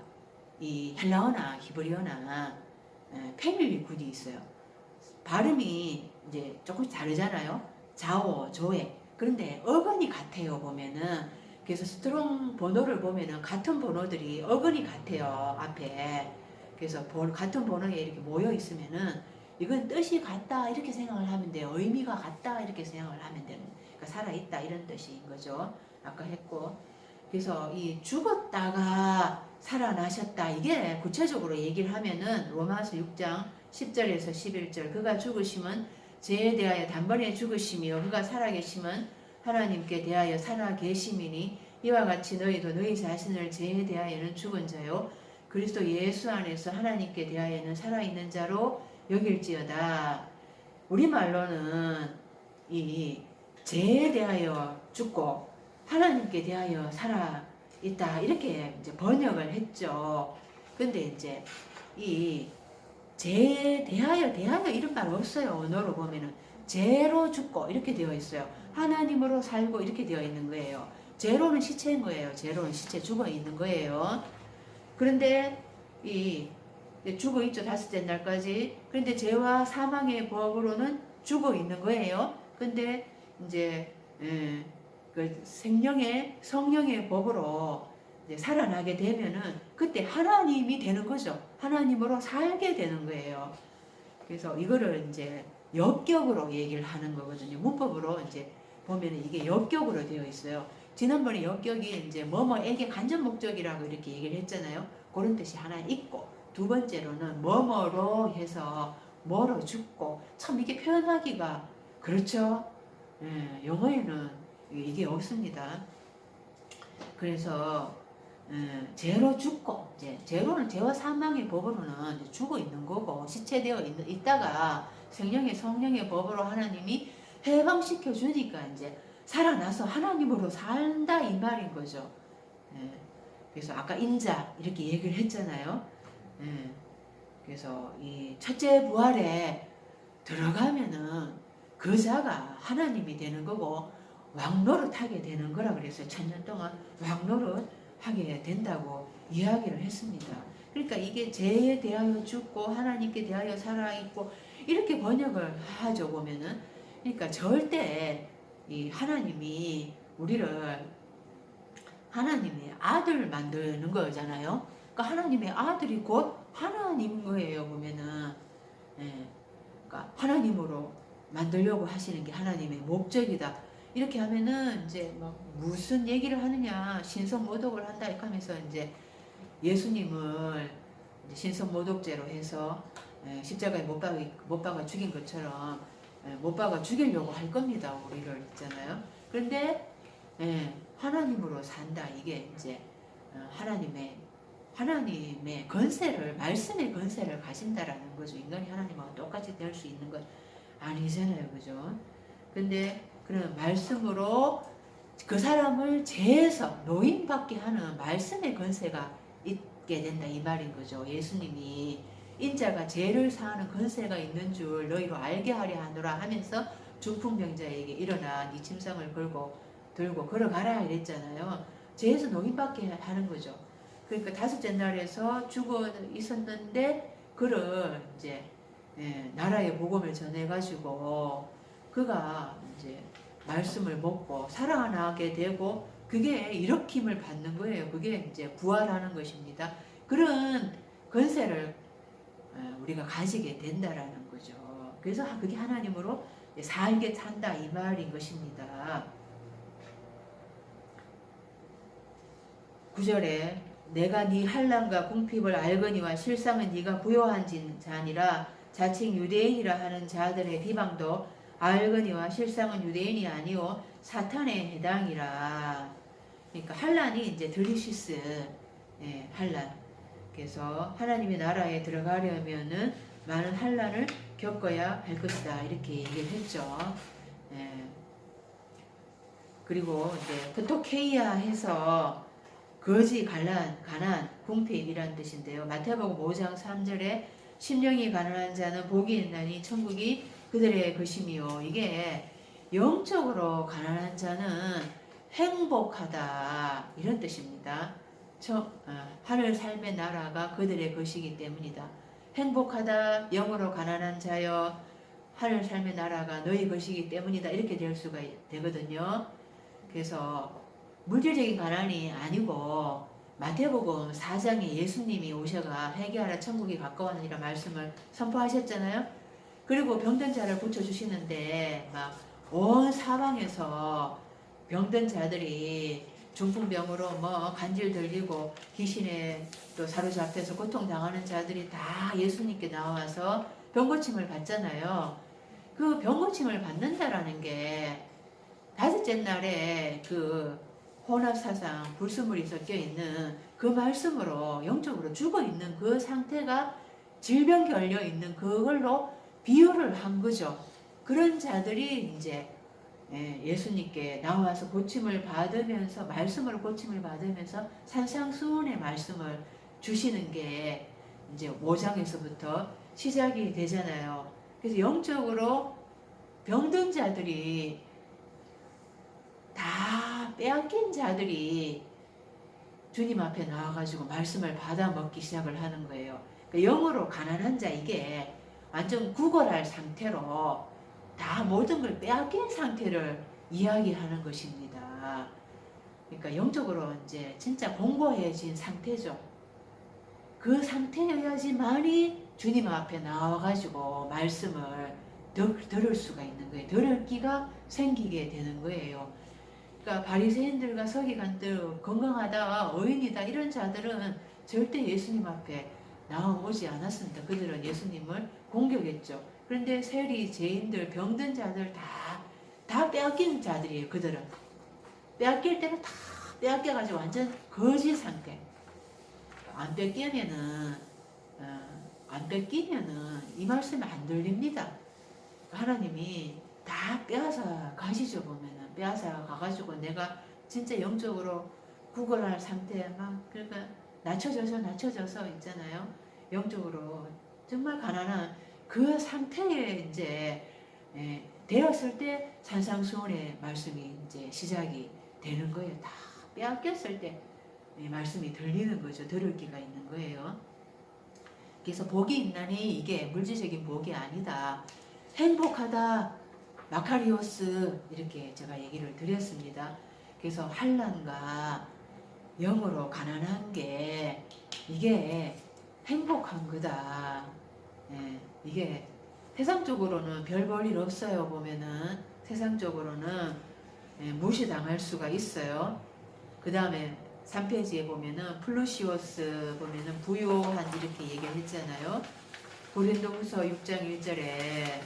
Speaker 1: 이 헬라어나 히브리어나 패밀리 굿이 있어요. 발음이 이제 조금 다르잖아요. 좌우, 조회. 그런데 어근이 같아요. 보면은. 그래서 스트롱 번호를 보면은 같은 번호들이 어근이 같아요. 앞에. 그래서 같은 번호에 이렇게 모여 있으면은 이건 뜻이 같다 이렇게 생각을 하면 돼요. 의미가 같다 이렇게 생각을 하면 되는. 그러니까 살아있다 이런 뜻인 거죠. 아까 했고. 그래서 이 죽었다가 살아나셨다, 이게 구체적으로 얘기를 하면은 로마서 6장 10절에서 11절, 그가 죽으심은 죄에 대하여 단번에 죽으시며 그가 살아계심은 하나님께 대하여 살아계심이니 이와 같이 너희도 너희 자신을 죄에 대하여는 죽은 자요 그리스도 예수 안에서 하나님께 대하여는 살아있는 자로 여길지어다. 우리말로는 이 죄에 대하여 죽고 하나님께 대하여 살아 있다 이렇게 이제 번역을 했죠. 근데 이제 이 대하여 이런 말 없어요. 언어로 보면은 죄로 죽고 이렇게 되어 있어요. 하나님으로 살고 이렇게 되어 있는 거예요. 죄로는 시체인 거예요. 죄로는 시체 죽어 있는 거예요. 그런데 이 죽어 있죠. 다섯째 날까지. 그런데 죄와 사망의 법으로는 죽어 있는 거예요. 근데 이제 그 성령의 법으로 이제 살아나게 되면은 그때 하나님이 되는 거죠. 하나님으로 살게 되는 거예요. 그래서 이거를 이제 역격으로 얘기를 하는 거거든요. 문법으로 이제 보면은 이게 역격으로 되어 있어요. 지난번에 역격이 이제 뭐뭐에게 간접 목적이라고 이렇게 얘기를 했잖아요. 그런 뜻이 하나 있고, 두 번째로는 뭐뭐로 해서 뭐로 죽고, 참 이게 표현하기가 그렇죠. 영어에는 이게 없습니다. 그래서 죄로 죽고, 이제 죄로는 죄와 사망의 법으로는 이제 죽어 있는 거고, 시체되어 있다가 성령의 법으로 하나님이 해방시켜 주니까 이제 살아나서 하나님으로 산다 이 말인 거죠. 그래서 아까 인자 이렇게 얘기를 했잖아요. 그래서 이 첫째 부활에 들어가면은 그 자가 하나님이 되는 거고 왕노릇하게 되는 거라 그랬어요. 1000년 동안 왕노릇 하게 된다고 이야기를 했습니다. 그러니까 이게 죄에 대하여 죽고 하나님께 대하여 살아있고 이렇게 번역을 하죠 보면은. 그러니까 절대 이 하나님이 우리를 하나님의 아들 만드는 거잖아요. 그러니까 하나님의 아들이 곧 하나님인 거예요 보면은. 그러니까 하나님으로 만들려고 하시는 게 하나님의 목적이다. 이렇게 하면은 이제 막 무슨 얘기를 하느냐, 신성모독을 한다 이렇게 하면서 이제 예수님을 이제 신성모독죄로 해서 십자가에 못 박아 죽인 것처럼 못 박아 죽이려고 할 겁니다. 우리를 있잖아요. 그런데 하나님으로 산다 이게 이제 하나님의 건세를, 말씀의 건세를 가진다라는 거죠. 인간이 하나님하고 똑같이 될 수 있는 건 아니잖아요. 그죠? 근데 그런 말씀으로 그 사람을 죄에서 노임받게 하는 말씀의 건세가 있게 된다 이 말인 거죠. 예수님이 인자가 죄를 사하는 건세가 있는 줄 너희로 알게 하려 하노라 하면서 중풍병자에게 일어나 네 침상을 들고 걸어가라 이랬잖아요. 죄에서 노임받게 하는 거죠. 그러니까 다섯째 날에서 죽어 있었는데 그를 이제 나라의 복음을 전해가지고 그가 이제 말씀을 먹고 살아나게 되고 그게 일으킴을 받는 거예요. 그게 이제 부활하는 것입니다. 그런 건세를 우리가 가지게 된다라는 거죠. 그래서 그게 하나님으로 살게 산다 이 말인 것입니다. 9절에 내가 네 환난과 궁핍을 알거니와 실상은 네가 부요한 자니라 자칭 유대인이라 하는 자들의 비방도 알거니와 실상은 유대인이 아니오 사탄에 해당이라. 그러니까 환난이 이제 들리시스 환난. 그래서 하나님의 나라에 들어가려면은 많은 환난을 겪어야 할 것이다 이렇게 얘기를 했죠. 그리고 이제 프토케이아 해서 거지, 가난, 궁핍이라는 뜻인데요. 마태복음 5장 3절에 심령이 가난한 자는 복이 있나니 천국이 그들의 것이며 이게 영적으로 가난한 자는 행복하다 이런 뜻입니다. 하늘 삶의 나라가 그들의 것이기 때문이다. 행복하다 영으로 가난한 자여 하늘 삶의 나라가 너희 것이기 때문이다 이렇게 될 수가 되거든요. 그래서 물질적인 가난이 아니고 마태복음 4장에 예수님이 오셔가 회개하라 천국이 가까웠느니라 말씀을 선포하셨잖아요. 그리고 병든 자를 고쳐주시는데 막 온 사방에서 병든 자들이 중풍병으로 뭐 간질 들리고 귀신에 또 사로잡혀서 고통당하는 자들이 다 예수님께 나와서 병고침을 받잖아요. 그 병고침을 받는다라는 게 다섯째 날에 그 혼합사상 불순물이 섞여 있는 그 말씀으로 영적으로 죽어 있는 그 상태가 질병 결려 있는 그걸로 비유를 한 거죠. 그런 자들이 이제 예수님께 나와서 고침을 받으면서 말씀으로 고침을 받으면서 산상수훈의 말씀을 주시는 게 이제 5장에서부터 시작이 되잖아요. 그래서 영적으로 병든 자들이 다 빼앗긴 자들이 주님 앞에 나와가지고 말씀을 받아 먹기 시작을 하는 거예요. 그러니까 영으로 가난한 자 이게 완전 구걸할 상태로 다 모든 걸 빼앗긴 상태를 이야기하는 것입니다. 그러니까 영적으로 이제 진짜 공고해진 상태죠. 그 상태여야지만이 주님 앞에 나와가지고 말씀을 들을 수가 있는 거예요. 들을 기가 생기게 되는 거예요. 그러니까 바리새인들과 서기관들 건강하다, 어인이다 이런 자들은 절대 예수님 앞에 나오지 않았습니다. 그들은 예수님을 공격했죠. 그런데 세리, 죄인들, 병든 자들 다 빼앗긴 자들이에요. 그들은 빼앗길 때는 다 빼앗겨가지고 완전 거지 상태. 안 뺏기면은 이 말씀이 안 들립니다. 하나님이 다 빼앗아 가시죠. 보면은 빼앗아 가가지고 내가 진짜 영적으로 구걸할 상태에 막 그러니까 낮춰져서 있잖아요. 영적으로 정말 가난한 그 상태에 이제 되었을 때 산상수훈의 말씀이 이제 시작이 되는 거예요. 다 빼앗겼을 때 말씀이 들리는 거죠. 들을 기가 있는 거예요. 그래서 복이 있나니 이게 물질적인 복이 아니다. 행복하다. 마카리오스 이렇게 제가 얘기를 드렸습니다. 그래서 환난과 영으로 가난한 게 이게 행복한 거다. 이게 세상적으로는 별 볼 일 없어요. 보면은 세상적으로는 무시당할 수가 있어요. 그 다음에 3페이지에 보면은 플루시오스 보면은 부요한 이렇게 얘기를 했잖아요. 고린도후서 6장 1절에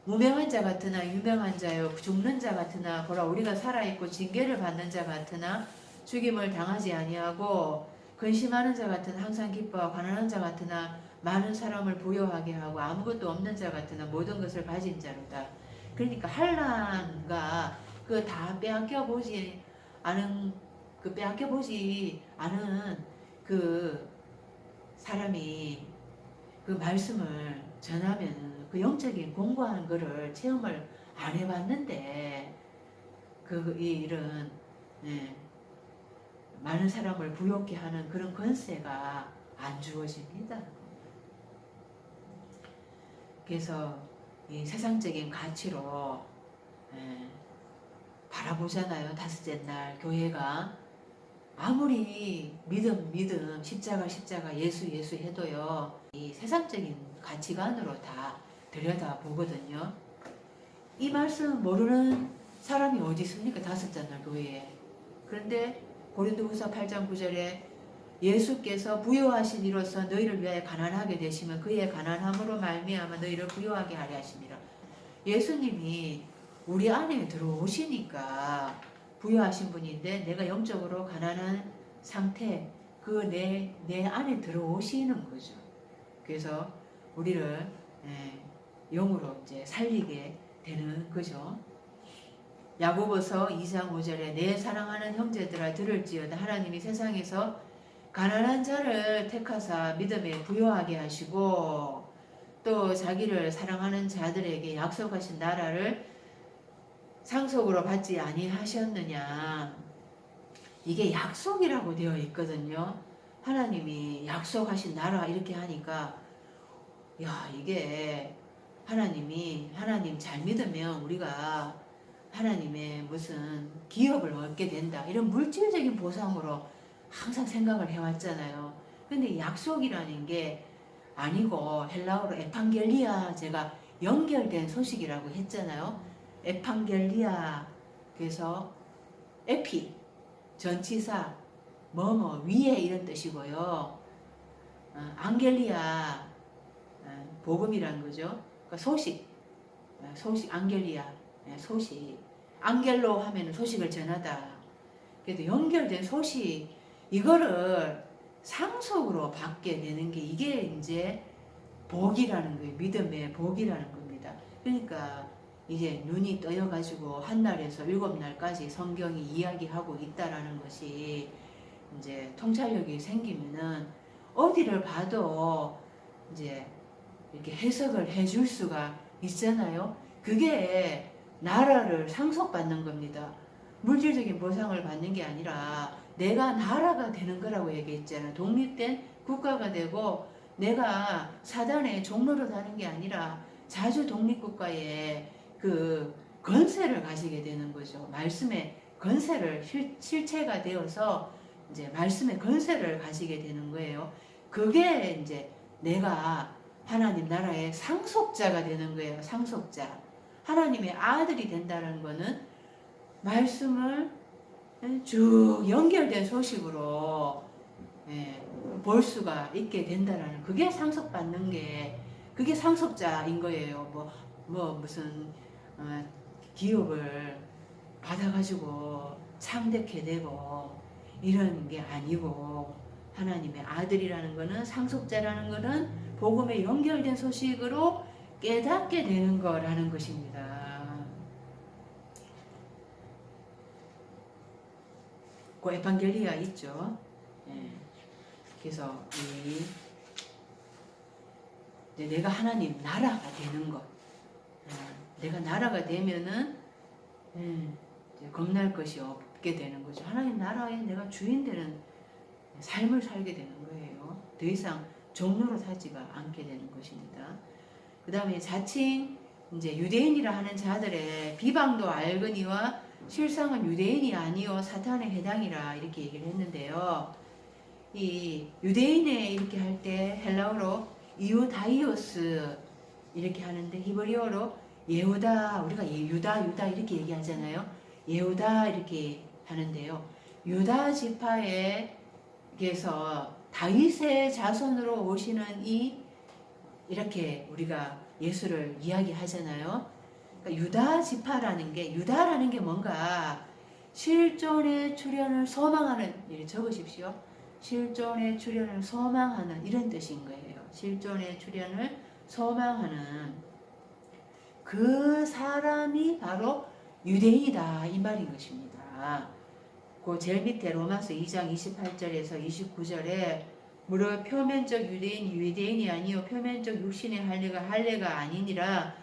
Speaker 1: 무명한 자 같으나 유명한 자요 죽는 자 같으나 보라 우리가 살아있고 징계를 받는 자 같으나 죽임을 당하지 아니하고 근심하는 자 같으나 항상 기뻐하고 가난한 자 같으나 많은 사람을 부요하게 하고 아무것도 없는 자 같으나 모든 것을 가진 자로다. 그러니까 환난과 그 다 빼앗겨 보지 않은 그 사람이 그 말씀을 전하면 그 영적인 공고한 거를 체험을 안 해봤는데 이 일은 많은 사람을 부욕케 하는 그런 권세가 안 주어집니다. 그래서 이 세상적인 가치로 바라보잖아요. 다섯째 날 교회가 아무리 믿음 십자가 예수 해도요 이 세상적인 가치관으로 다 들여다보거든요. 이 말씀 모르는 사람이 어디 있습니까? 다섯째 날 교회에. 그런데 고린도후서 8장 9절에 예수께서 부요하신 이로써 너희를 위하여 가난하게 되시면 그의 가난함으로 말미암아 너희를 부요하게 하려 하심이라. 예수님이 우리 안에 들어오시니까 부유하신 분인데 내가 영적으로 가난한 상태 그 내 안에 들어오시는 거죠. 그래서 우리를 영으로 이제 살리게 되는 거죠. 야고보서 2장 5절에 내 사랑하는 형제들아 들을지어다 하나님이 세상에서 가난한 자를 택하사 믿음에 부요하게 하시고 또 자기를 사랑하는 자들에게 약속하신 나라를 상속으로 받지 아니하셨느냐. 이게 약속이라고 되어 있거든요. 하나님이 약속하신 나라 이렇게 하니까 야 이게 하나님 잘 믿으면 우리가 하나님의 무슨 기업을 얻게 된다 이런 물질적인 보상으로 항상 생각을 해왔잖아요. 근데 약속이라는 게 아니고 헬라어로 에판겔리아 제가 연결된 소식이라고 했잖아요. 에판겔리아 그래서 에피 전치사 위에 이런 뜻이고요. 안겔리아 복음이라는 거죠. 그러니까 소식 안겔리아 소식 안겔로 하면 소식을 전하다. 그래도 연결된 소식 이거를 상속으로 받게 되는 게 이게 이제 복이라는 거예요. 믿음의 복이라는 겁니다. 그러니까 이제 눈이 떠여가지고 한 날에서 7날까지 성경이 이야기하고 있다라는 것이 이제 통찰력이 생기면은 어디를 봐도 이제 이렇게 해석을 해줄 수가 있잖아요. 그게 나라를 상속받는 겁니다. 물질적인 보상을 받는 게 아니라 내가 나라가 되는 거라고 얘기했잖아요. 독립된 국가가 되고 내가 사단의 종로로 가는 게 아니라 자주 독립국가의 그 건세를 가지게 되는 거죠. 말씀의 건세를 실체가 되어서 이제 말씀의 건세를 가지게 되는 거예요. 그게 이제 내가 하나님 나라의 상속자가 되는 거예요. 상속자. 하나님의 아들이 된다는 거는 말씀을 쭉 연결된 소식으로 볼 수가 있게 된다라는 그게 상속받는 게 그게 상속자인 거예요. 무슨 기업을 받아가지고 창대케 되고 이런 게 아니고 하나님의 아들이라는 거는 상속자라는 거는 복음에 연결된 소식으로 깨닫게 되는 거라는 것입니다. 그 에반겔리아 있죠. 그래서 내가 하나님 나라가 되는 것, 내가 나라가 되면은 이제 겁날 것이 없게 되는 거죠. 하나님 나라에 내가 주인 되는 삶을 살게 되는 거예요. 더 이상 종로로 살지가 않게 되는 것입니다. 그 다음에 자칭 이제 유대인이라 하는 자들의 비방도 알거니와 실상은 유대인이 아니요 사탄에 해당이라 이렇게 얘기를 했는데요. 이 유대인에 이렇게 할 때 헬라어로 이우다이오스 이렇게 하는데 히브리어로 예후다 우리가 유다 이렇게 얘기하잖아요. 예후다 이렇게 하는데요. 유다 지파에게서 다윗의 자손으로 오시는 이렇게 우리가 예수를 이야기하잖아요. 그러니까 유다 지파라는 게 유다라는 게 뭔가 실존의 출현을 소망하는 일 적으십시오. 실존의 출현을 소망하는 이런 뜻인 거예요. 실존의 출현을 소망하는 그 사람이 바로 유대인이다 이 말인 것입니다. 그 제일 밑에 로마서 2장 28절에서 29절에 무릇 표면적 유대인이 유대인이 아니요 표면적 육신의 할례가 아니니라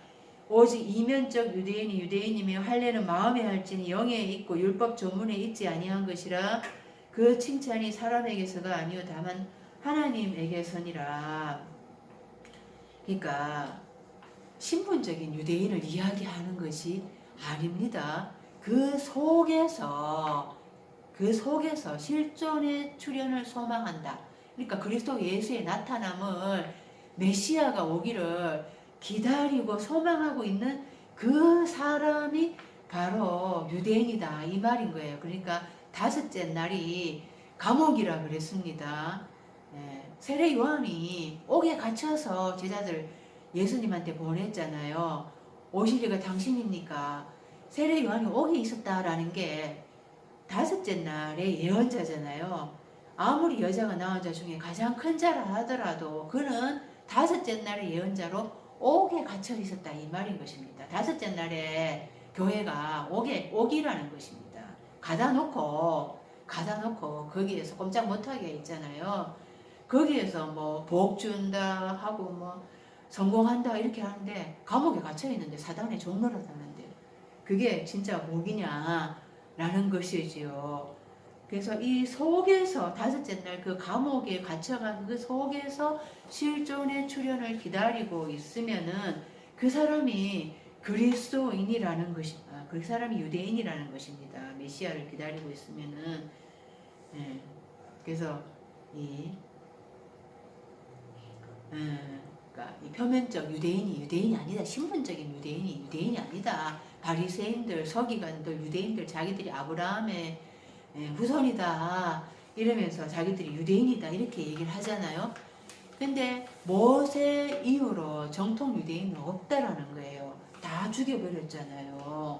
Speaker 1: 오직 이면적 유대인이 유대인이며 할례는 마음에 할지니 영에 있고 율법 조문에 있지 아니한 것이라 그 칭찬이 사람에게서가 아니요 다만 하나님에게서니라. 그러니까 신분적인 유대인을 이야기하는 것이 아닙니다. 그 속에서 실존의 출현을 소망한다. 그러니까 그리스도 예수의 나타남을 메시아가 오기를 기다리고 소망하고 있는 그 사람이 바로 유대인이다 이 말인 거예요. 그러니까 다섯째 날이 감옥이라 그랬습니다. 세례 요한이 옥에 갇혀서 제자들 예수님한테 보냈잖아요. 오실 이가 당신입니까? 세례 요한이 옥에 있었다라는 게 다섯째 날의 예언자잖아요. 아무리 여자가 낳은 자 중에 가장 큰 자라 하더라도 그는 다섯째 날의 예언자로 옥에 갇혀 있었다 이 말인 것입니다. 다섯째 날에 교회가 옥이라는 것입니다. 가다 놓고 거기에서 꼼짝 못하게 있잖아요. 거기에서 뭐 복 준다 하고 뭐 성공한다 이렇게 하는데 감옥에 갇혀 있는데 사단의 종로를 하는데 그게 진짜 복이냐라는 것이지요. 그래서 이 속에서 다섯째 날 그 감옥에 갇혀간 그 속에서 실존의 출현을 기다리고 있으면은 그 사람이 그리스도인이라는 것이, 그 사람이 유대인이라는 것입니다. 메시아를 기다리고 있으면은, 그래서 그러니까 이 표면적 유대인이 아니다. 신분적인 유대인이 아니다. 바리새인들, 서기관들, 유대인들 자기들이 아브라함의 후손이다 이러면서 자기들이 유대인이다 이렇게 얘기를 하잖아요. 근데 모세 이후로 정통 유대인은 없다라는 거예요. 다 죽여버렸잖아요.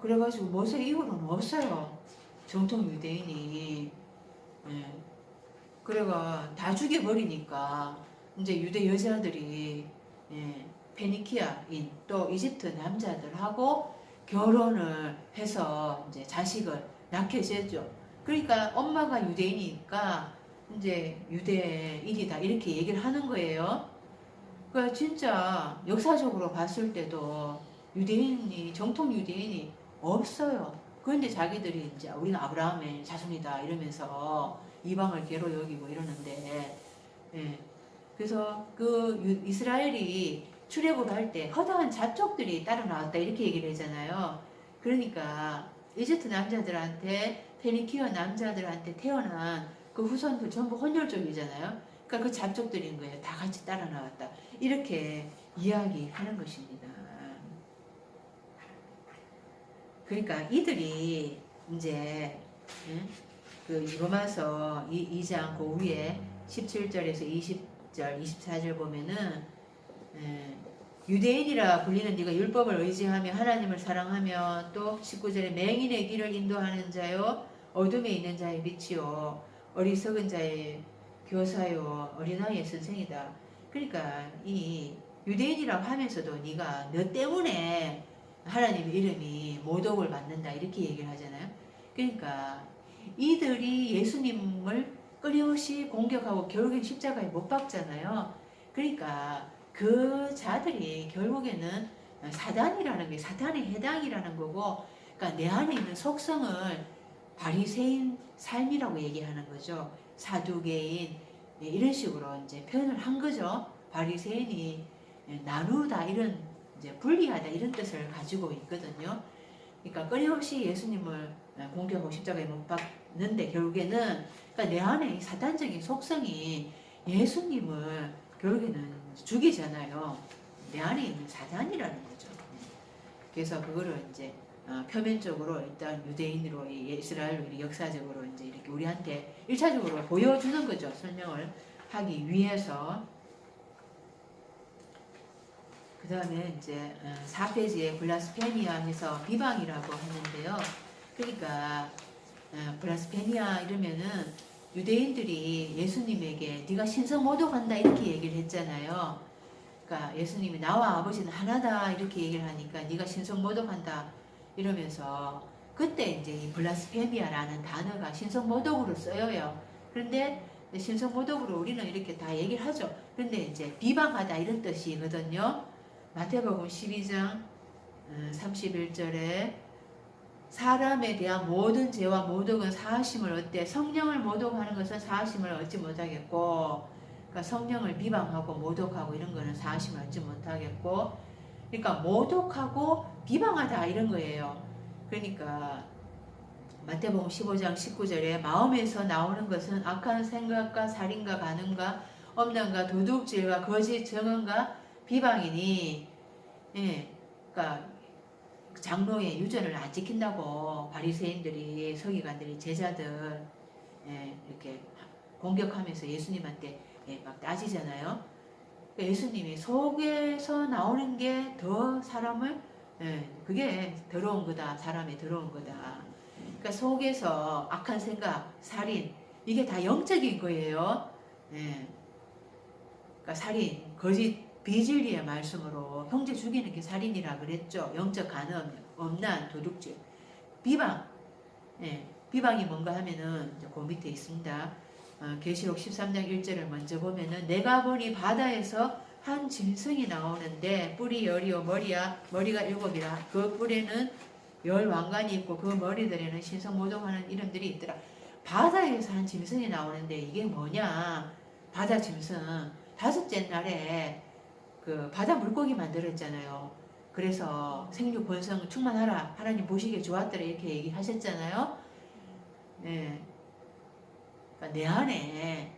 Speaker 1: 그래가지고 모세 이후로는 없어요. 정통 유대인이. 그래가 다 죽여버리니까 이제 유대 여자들이 페니키아인 또 이집트 남자들하고 결혼을 해서 이제 자식을 낳게 되죠. 그러니까 엄마가 유대인이니까 이제 유대인이다 이렇게 얘기를 하는 거예요. 그러니까 진짜 역사적으로 봤을 때도 유대인이 정통 유대인이 없어요. 그런데 자기들이 이제 우리는 아브라함의 자손이다 이러면서 이방을 개로 여기고 이러는데, 예. 그래서 그 이스라엘이 출애굽을 할 때 허다한 잡족들이 따라 나왔다 이렇게 얘기를 하잖아요. 그러니까 이집트 남자들한테 페니키아 남자들한테 태어난 그 후손들 전부 혼혈족이잖아요. 그러니까 그 잡족들인 거예요. 다 같이 따라 나왔다. 이렇게 이야기하는 것입니다. 그러니까 이들이 이제 그 로마서 2장 그 위에 17절에서 20절, 24절 보면은 유대인이라 불리는 네가 율법을 의지하며 하나님을 사랑하며 또 19절에 맹인의 길을 인도하는 자요 어둠에 있는 자의 빛이요 어리석은 자의 교사요 어린아이의 선생이다. 그러니까 이 유대인이라고 하면서도 네가 너 때문에 하나님의 이름이 모독을 받는다 이렇게 얘기를 하잖아요. 그러니까 이들이 예수님을 끊임없이 공격하고 결국엔 십자가에 못 박잖아요. 그러니까 그 자들이 결국에는 사단이라는 게 사탄의 해당이라는 거고, 그러니까 내 안에 있는 속성을 바리새인 삶이라고 얘기하는 거죠. 사두개인 이런 식으로 이제 표현을 한 거죠. 바리새인이 나누다 이런 이제 분리하다 이런 뜻을 가지고 있거든요. 그러니까 끊임없이 예수님을 공격하고 십자가에 못 박는데 결국에는 그러니까 내 안에 이 사탄적인 속성이 예수님을 결국에는 죽이잖아요. 내 안에 있는 사단이라는 거죠. 그래서 그거를 이제 표면적으로 일단 유대인으로 이스라엘로 역사적으로 이제 이렇게 우리한테 1차적으로 보여주는 거죠. 설명을 하기 위해서. 그 다음에 이제 4페이지에 블라스페니아 해서 비방이라고 하는데요. 그러니까 블라스페니아 이러면은 유대인들이 예수님에게 네가 신성 모독한다 이렇게 얘기를 했잖아요. 그러니까 예수님이 나와 아버지는 하나다 이렇게 얘기를 하니까 네가 신성 모독한다 이러면서 그때 이제 이 블라스페미아라는 단어가 신성 모독으로 쓰여요. 그런데 신성 모독으로 우리는 이렇게 다 얘기를 하죠. 그런데 이제 비방하다 이런 뜻이거든요. 마태복음 12장 31절에 사람에 대한 모든 죄와 모독은 사하심을 얻되 성령을 모독하는 것은 사하심을 얻지 못하겠고, 그러니까 성령을 비방하고 모독하고 이런 거는 사하심을 얻지 못하겠고, 그러니까 모독하고 비방하다 이런 거예요. 그러니까 마태복음 15장 19절에 마음에서 나오는 것은 악한 생각과 살인과 간음과 엄난과 도둑질과 거짓 증언과 비방이니, 예, 그러니까 장로의 유전을 안 지킨다고 바리새인들이 서기관들이 제자들 이렇게 공격하면서 예수님한테 막 따지잖아요. 예수님이 속에서 나오는 게 더 사람을 그게 더러운 거다. 사람의 더러운 거다. 그러니까 속에서 악한 생각, 살인 이게 다 영적인 거예요. 그러니까 살인, 거짓, 비진리의 말씀으로 형제 죽이는 게 살인이라 그랬죠. 영적 간음, 엄난, 도둑질, 비방. 비방이 뭔가 하면은 그 밑에 있습니다. 계시록 13장 1절을 먼저 보면은 내가 보니 바다에서 한 짐승이 나오는데 뿔이 열이요 머리가 7이라 그 뿔에는 10왕관이 있고 그 머리들에는 신성모독하는 이름들이 있더라. 바다에서 한 짐승이 나오는데 이게 뭐냐? 바다 짐승. 5째 날에 그 바다 물고기 만들었잖아요. 그래서 생육 번성 충만하라. 하나님 보시기에 좋았더라. 이렇게 얘기하셨잖아요. 네. 그러니까 내 안에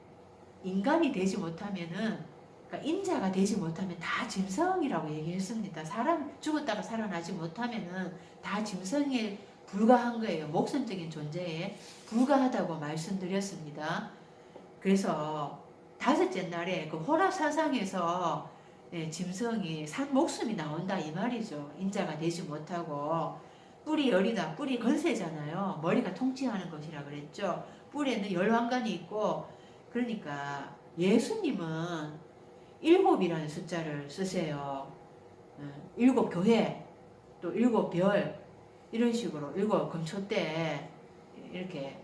Speaker 1: 인간이 되지 못하면은, 그러니까 인자가 되지 못하면 다 짐승이라고 얘기했습니다. 사람 죽었다가 살아나지 못하면은 다 짐승에 불과한 거예요. 목선적인 존재에 불과하다고 말씀드렸습니다. 그래서 5째 날에 그 호라 사상에서 짐승이 산 목숨이 나온다 이 말이죠. 인자가 되지 못하고 뿔이 열이다. 뿔이 건세잖아요. 머리가 통치하는 것이라 그랬죠. 뿔에는 10왕관이 있고, 그러니까 예수님은 7이라는 숫자를 쓰세요. 일곱 교회, 또 일곱 별, 이런 식으로 일곱 금초대 이렇게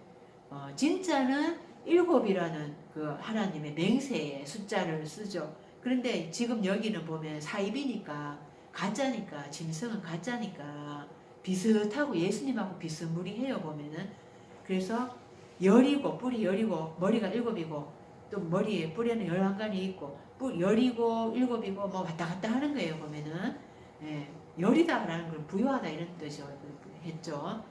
Speaker 1: 진짜는 일곱이라는 그 하나님의 맹세의 숫자를 쓰죠. 그런데 지금 여기는 보면 사입이니까 가짜니까, 짐승은 가짜니까 비슷하고 예수님하고 비스무리해요 보면은. 그래서 열이고 뿌리 열이고 머리가 일곱이고 또 머리에 뿌리에는 11간이 있고 열이고 일곱이고 뭐 왔다 갔다 하는 거예요 보면은. 예, 열이다라는 걸 부유하다 이런 뜻이죠. 했죠.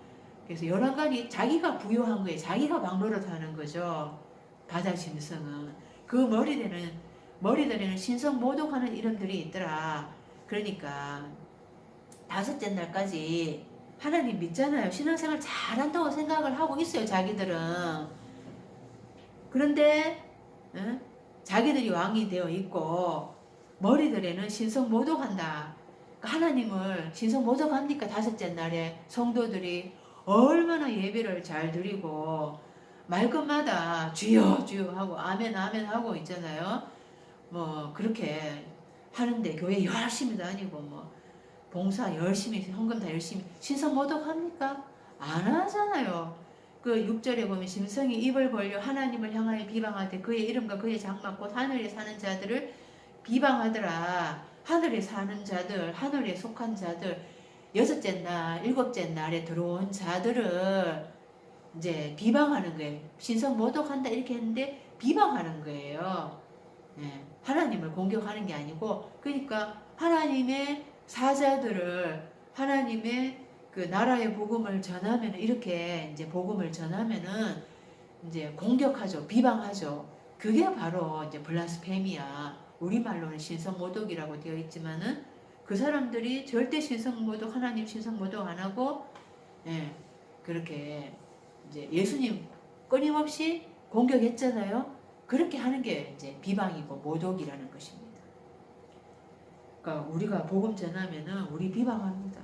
Speaker 1: 그래서 11간이 자기가 부유한 거예요. 자기가 막노릇 하는 거죠. 바다 짐승은. 그 머리들에는 신성 모독하는 이름들이 있더라. 그러니까 다섯째 날까지 하나님 믿잖아요. 신앙생활 잘한다고 생각을 하고 있어요. 자기들은. 그런데 자기들이 왕이 되어 있고 머리들에는 신성 모독한다. 하나님을 신성 모독합니까? 다섯째 날에 성도들이 얼마나 예배를 잘 드리고 말끝마다 주여 주여 하고 아멘 아멘 하고 있잖아요. 뭐 그렇게 하는데 교회 열심히 다니고 뭐 봉사 열심히 헌금 다 열심히 신성 모독합니까? 안 하잖아요. 그 6절에 보면 짐승이 입을 벌려 하나님을 향하여 비방할 때 그의 이름과 그의 장막 곧 하늘에 사는 자들을 비방하더라. 하늘에 사는 자들, 하늘에 속한 자들, 여섯째 날, 일곱째 날에 들어온 자들을 이제 비방하는 거예요. 신성 모독한다 이렇게 했는데 비방하는 거예요. 네, 하나님을 공격하는 게 아니고, 그러니까 하나님의 사자들을 하나님의 그 나라의 복음을 전하면 이렇게 이제 복음을 전하면은 이제 공격하죠, 비방하죠. 그게 바로 이제 블라스페미아. 우리말로는 신성모독이라고 되어 있지만은 그 사람들이 절대 신성모독, 하나님 신성모독 안 하고, 예, 그렇게 이제 예수님 끊임없이 공격했잖아요. 그렇게 하는 게 이제 비방이고 모독이라는 것입니다. 그러니까 우리가 복음 전하면은 우리 비방합니다.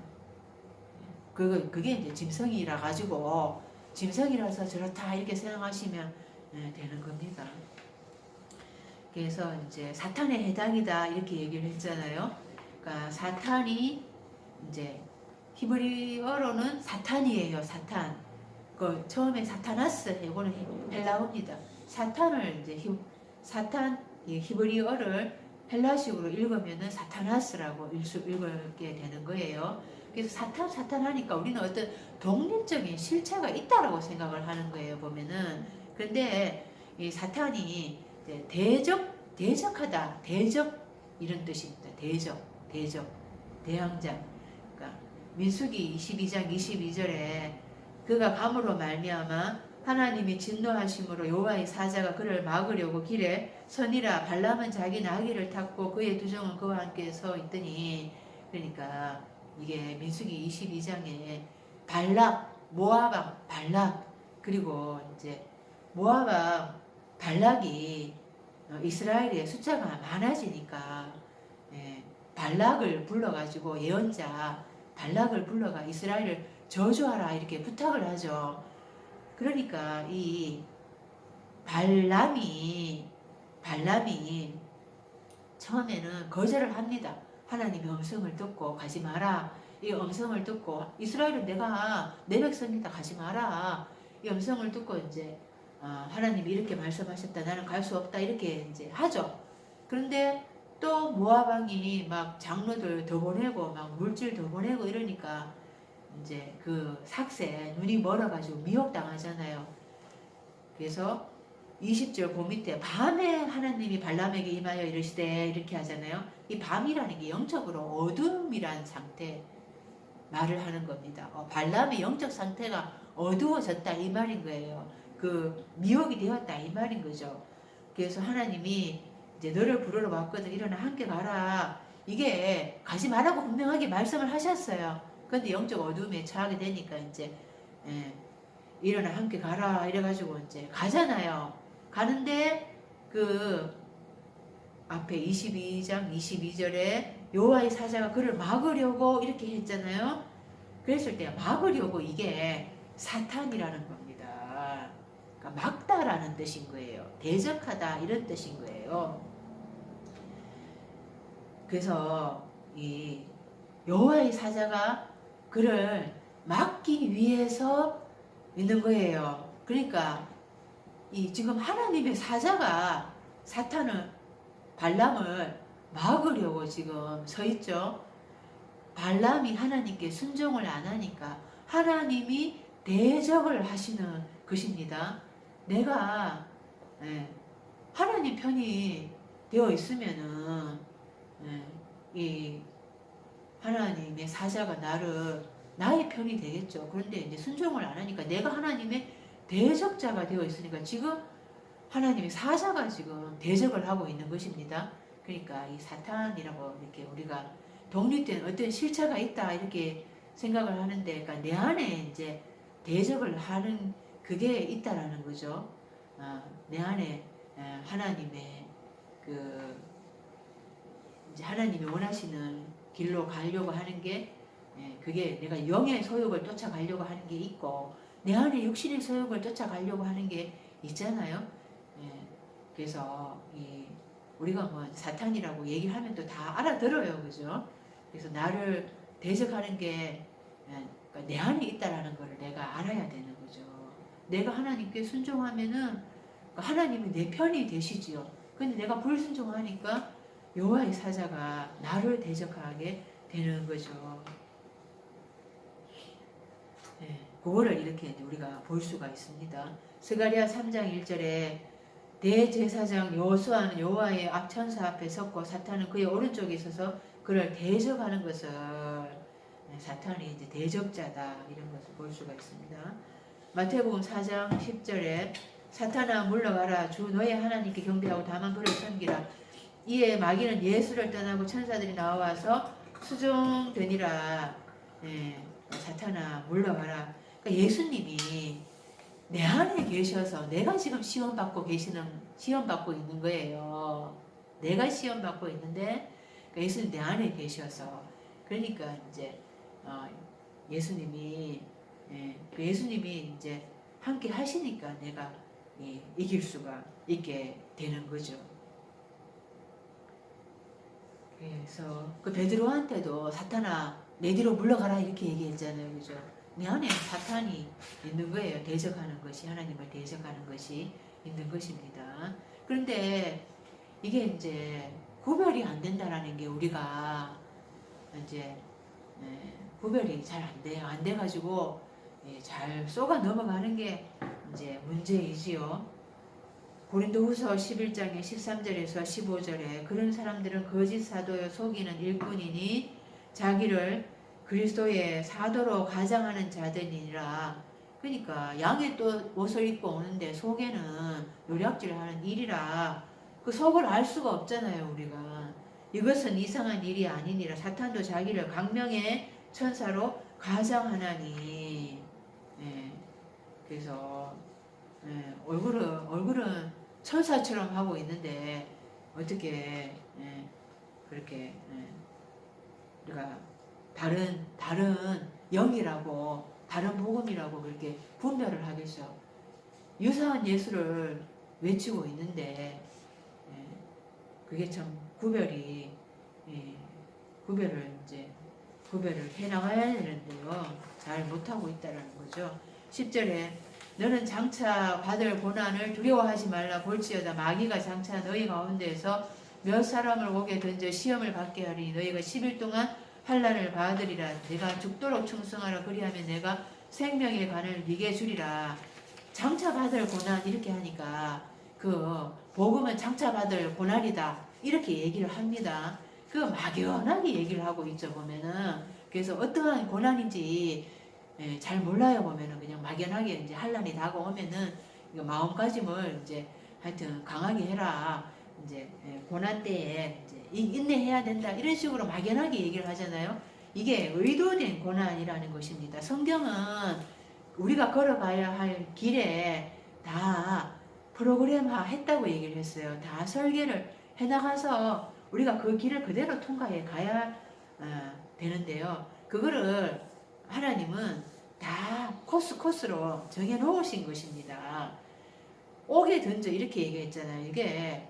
Speaker 1: 그게 이제 짐승이라 가지고 짐승이라서 저렇다 이렇게 생각하시면 되는 겁니다. 그래서 이제 사탄에 해당이다 이렇게 얘기를 했잖아요. 그러니까 사탄이 이제 히브리어로는 사탄이에요. 사탄. 그 처음에 사타나스 이거는 헬라어입니다. 사탄을 이제 사탄 히브리어를 헬라식으로 읽으면은 사타나스라고 읽게 되는 거예요. 그래서 사탄 하니까 우리는 어떤 독립적인 실체가 있다라고 생각을 하는 거예요. 보면은. 그런데 이 사탄이 대적하다, 대적 이런 뜻입니다. 대적, 대항자. 그러니까 민수기 22장 22절에 그가 감으로 말미암아 하나님이 진노하심으로 여호와의 사자가 그를 막으려고 길에 서니라. 발람은 자기 나귀를 탔고 그의 두 종은 그와 함께 서 있더니, 그러니까 이게 민수기 22장에 발락, 모압왕 발락, 그리고 이제 모압왕 발락이 이스라엘의 숫자가 많아지니까 발락을 불러가지고 예언자 발락을 불러가 이스라엘을 저주하라 이렇게 부탁을 하죠. 그러니까 이 발람이 처음에는 거절을 합니다. 하나님의 음성을 듣고 가지 마라. 이 음성을 듣고 이스라엘은 내 백성이다 가지 마라. 이 음성을 듣고 이제 하나님이 이렇게 말씀하셨다. 나는 갈 수 없다. 이렇게 이제 하죠. 그런데 또 모압왕이 막 장로들 더 보내고 막 물질 더 보내고 이러니까 이제 그 삭새 눈이 멀어가지고 미혹당하잖아요. 그래서 20절 그 밑에 밤에 하나님이 발람에게 임하여 이르시되 이렇게 하잖아요. 이 밤이라는 게 영적으로 어둠이란 상태 말을 하는 겁니다. 발람의 영적 상태가 어두워졌다 이 말인 거예요. 그 미혹이 되었다 이 말인 거죠. 그래서 하나님이 이제 너를 부르러 왔거든. 일어나 함께 가라. 이게 가지 말라고 분명하게 말씀을 하셨어요. 근데 영적 어둠에 처하게 되니까 이제 일어나 함께 가라 이래가지고 이제 가잖아요. 가는데 그 앞에 22장 22절에 여호와의 사자가 그를 막으려고 이렇게 했잖아요. 그랬을 때 막으려고 이게 사탄이라는 겁니다. 그러니까 막다라는 뜻인 거예요. 대적하다 이런 뜻인 거예요. 그래서 이 여호와의 사자가 그를 막기 위해서 있는 거예요. 그러니까 이 지금 하나님의 사자가 사탄을 발람을 막으려고 지금 서 있죠. 발람이 하나님께 순종을 안 하니까 하나님이 대적을 하시는 것입니다. 내가 하나님 편이 되어 있으면은 이 하나님의 사자가 나의 편이 되겠죠. 그런데 이제 순종을 안 하니까 내가 하나님의 대적자가 되어 있으니까 지금 하나님의 사자가 지금 대적을 하고 있는 것입니다. 그러니까 이 사탄이라고 이렇게 우리가 독립된 어떤 실체가 있다 이렇게 생각을 하는데, 그러니까 내 안에 이제 대적을 하는 그게 있다라는 거죠. 내 안에 하나님의 이제 하나님이 원하시는 길로 가려고 하는 게 그게 내가 영의 소욕을 쫓아가려고 하는 게 있고 내 안에 육신의 소욕을 쫓아가려고 하는 게 있잖아요. 그래서 우리가 뭐 사탄이라고 얘기를 하면 또 다 알아들어요, 그죠? 그래서 나를 대적하는 게 그러니까 내 안에 있다라는 걸 내가 알아야 되는 거죠. 내가 하나님께 순종하면은 하나님이 내 편이 되시지요. 근데 내가 불순종하니까 여호와의 사자가 나를 대적하게 되는 거죠. 그거를 이렇게 우리가 볼 수가 있습니다. 스가랴 3장 1절에 대제사장 여호수아는 여호와의 앞천사 앞에 섰고 사탄은 그의 오른쪽에 있어서 그를 대적하는 것을 사탄이 이제 대적자다 이런 것을 볼 수가 있습니다. 마태복음 4장 10절에 사탄아 물러가라 주 너의 하나님께 경배하고 다만 그를 섬기라 이에 마귀는 예수를 떠나고 천사들이 나와서 수종되니라. 사탄아 물러가라. 그러니까 예수님이 내 안에 계셔서 내가 지금 시험받고 있는 거예요. 내가 시험받고 있는데 그러니까 예수님 내 안에 계셔서 그러니까 이제 예수님이 이제 함께 하시니까 내가 이길 수가 있게 되는 거죠. 그래서 그 베드로한테도 사탄아 내 뒤로 물러가라 이렇게 얘기했잖아요, 그죠? 내 안에 사탄이 있는 거예요. 대적하는 것이 하나님을 대적하는 것이 있는 것입니다. 그런데 이게 이제 구별이 안 된다라는 게 우리가 이제 구별이 잘 안 돼요. 안 돼가지고 잘 쏘가 넘어가는 게 이제 문제이지요. 고린도후서 11장의 13절에서 15절에 그런 사람들은 거짓 사도여 속이는 일꾼이니 자기를 그리스도의 사도로 가장하는 자들이니라. 그러니까 양의 또 옷을 입고 오는데 속에는 요략질하는 일이라 그 속을 알 수가 없잖아요, 우리가. 이것은 이상한 일이 아니니라. 사탄도 자기를 강명의 천사로 가장하나니. 그래서 얼굴은 천사처럼 하고 있는데 어떻게 그렇게 우리가 다른 영이라고 다른 복음이라고 그렇게 분별을 하겠어. 유사한 예수를 외치고 있는데 그게 참 구별을 해 나가야 되는데요. 잘 못하고 있다는 거죠. 10절에 너는 장차 받을 고난을 두려워하지 말라. 볼지어다 마귀가 장차 너희 가운데에서 몇 사람을 오게 던져 시험을 받게 하리니 너희가 10일 동안 환난을 받으리라. 내가 죽도록 충성하라. 그리하면 내가 생명의 관을 네게 주리라. 장차 받을 고난 이렇게 하니까 그 복음은 장차 받을 고난이다 이렇게 얘기를 합니다. 그 막연하게 얘기를 하고 있죠, 보면은. 그래서 어떠한 고난인지 잘 몰라요, 보면은. 그냥 막연하게 이제 환난이 다가오면은 이거 마음가짐을 이제 하여튼 강하게 해라. 이제 고난 때에 이제 인내해야 된다. 이런 식으로 막연하게 얘기를 하잖아요. 이게 의도된 고난이라는 것입니다. 성경은 우리가 걸어가야 할 길에 다 프로그램화 했다고 얘기를 했어요. 다 설계를 해나가서 우리가 그 길을 그대로 통과해 가야 되는데요. 그거를 하나님은 다 코스로 정해 놓으신 것입니다. 오게 던져 이렇게 얘기했잖아요. 이게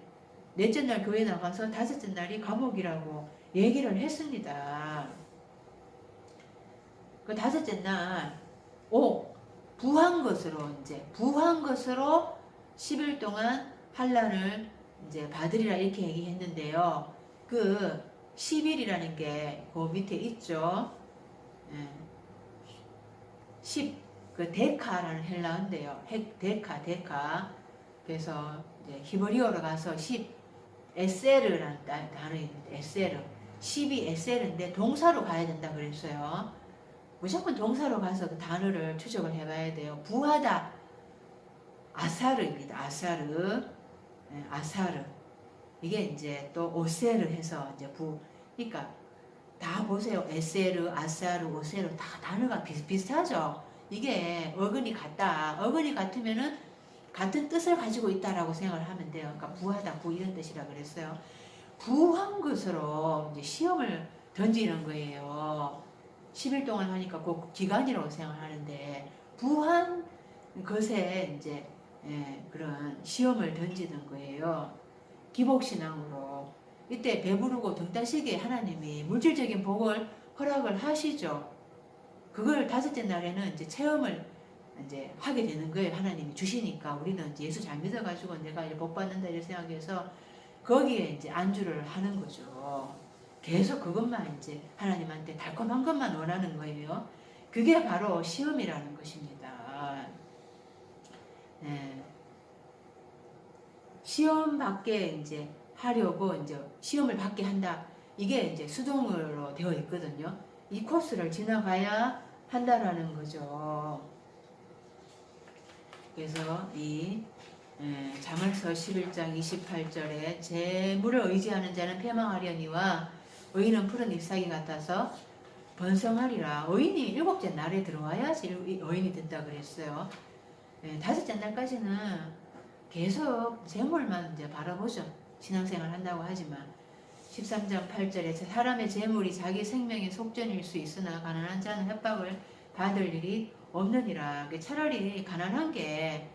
Speaker 1: 넷째 날 교회 나가서 다섯째 날이 감옥이라고 얘기를 했습니다. 그 다섯째 날, 부한 것으로 10일 동안 환란을 이제 받으리라 이렇게 얘기했는데요. 그 10일이라는 게 그 밑에 있죠. 10, 그 데카라는 헬라어인데요. 데카. 그래서 이제 히브리어로 가서 10, 에세르라는 단어입니다. 에세르. 10이 에세르인데 동사로 가야 된다 그랬어요. 무조건 동사로 가서 그 단어를 추적을 해봐야 돼요. 부하다. 아사르입니다. 아사르. 아사르. 이게 이제 또 오세르 해서 이제 그러니까 다 보세요. 에세르, 아사르, 오세르 다 단어가 비슷하죠. 이게 어근이 같다. 어근이 같으면은 같은 뜻을 가지고 있다라고 생각을 하면 돼요. 그러니까 부하다, 이런 뜻이라 그랬어요. 부한 것으로 이제 시험을 던지는 거예요. 10일 동안 하니까 그 기간이라고 생각하는데 부한 것에 이제 그런 시험을 던지는 거예요. 기복신앙으로. 이때 배부르고 등 따시게 하나님이 물질적인 복을 허락을 하시죠. 그걸 다섯째 날에는 이제 체험을 이제 하게 되는 거예요. 하나님이 주시니까 우리는 이제 예수 잘 믿어가지고 내가 이제 복 받는다 이렇게 생각해서 거기에 이제 안주를 하는 거죠. 계속 그것만 이제 하나님한테 달콤한 것만 원하는 거예요. 그게 바로 시험이라는 것입니다. 네. 시험 받게 이제 하려고 이제 시험을 받게 한다. 이게 이제 수동으로 되어 있거든요. 이 코스를 지나가야 한다라는 거죠. 그래서 이 자말서 11장 28절에 재물을 의지하는 자는 패망하려니와 의인은 푸른 잎사귀 같아서 번성하리라. 의인이 일곱째 날에 들어와야지 의인이 된다 그랬어요. 다섯째 날까지는 계속 재물만 이제 바라보죠. 신앙생활 한다고 하지만 13장 8절에 사람의 재물이 자기 생명의 속전일 수 있으나 가난한 자는 협박을 받을 일이 없느니라. 차라리 가난한 게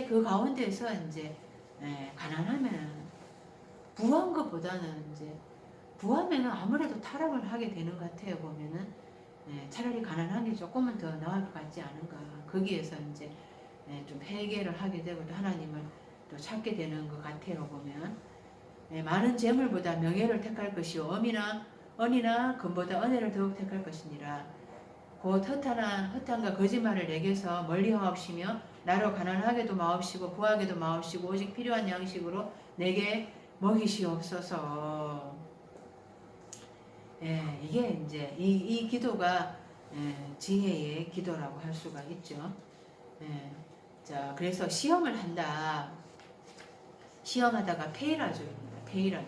Speaker 1: 그 가운데서 이제 가난하면 부한 것보다는 이제 부하면은 아무래도 타락을 하게 되는 것 같아요. 보면은 차라리 가난한 게 조금은 더 나을 것 같지 않은가. 거기에서 이제 좀 회개를 하게 되고 또 하나님을 또 찾게 되는 것 같아요. 보면 많은 재물보다 명예를 택할 것이요 언이나 금보다 은혜를 더욱 택할 것이니라. 곧 허탄과 거짓말을 내게서 멀리 하옵시며 나로 가난하게도 마옵시고 부하게도 마옵시고 오직 필요한 양식으로 내게 먹이시옵소서. 이게 이제 이 기도가 지혜의 기도라고 할 수가 있죠. 자, 그래서 시험을 한다. 시험하다가 페이라조입니다.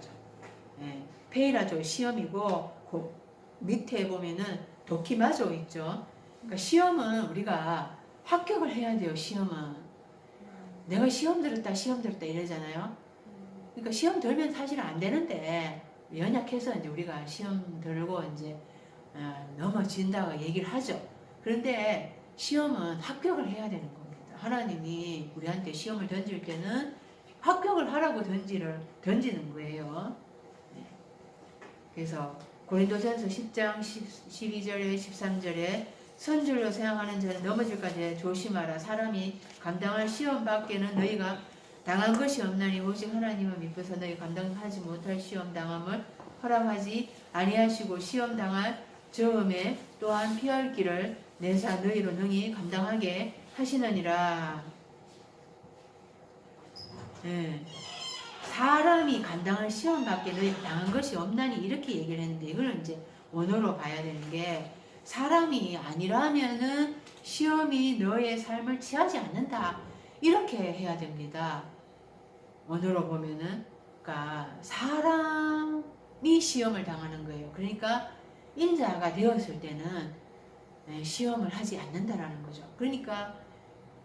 Speaker 1: 페이라조 시험이고 그 밑에 보면은 도키마조 있죠. 그러니까 시험은 우리가 합격을 해야 돼요. 시험은 내가 시험 들었다 이러잖아요. 그러니까 시험 들면 사실은 안 되는데 연약해서 이제 우리가 시험 들고 이제 넘어진다고 얘기를 하죠. 그런데 시험은 합격을 해야 되는 겁니다. 하나님이 우리한테 시험을 던질 때는 합격을 하라고 던지는 거예요. 그래서 고린도전서 10장 12절에 13절에 선줄로 생각하는 자는 넘어질까지 조심하라. 사람이 감당할 시험 밖에는 너희가 당한 것이 없나니 오직 하나님을 믿고서 너희 감당하지 못할 시험 당함을 허락하지 아니하시고 시험 당할 저음에 또한 피할 길을 내사 너희로 능히 감당하게 하시느니라. 사람이 감당할 시험밖에 너희 당한 것이 없나니 이렇게 얘기를 했는데 이거는 이제 원어로 봐야 되는 게 사람이 아니라면은 시험이 너의 삶을 취하지 않는다 이렇게 해야 됩니다. 원어로 보면은 그러니까 사람이 시험을 당하는 거예요. 그러니까 인자가 되었을 때는 시험을 하지 않는다라는 거죠. 그러니까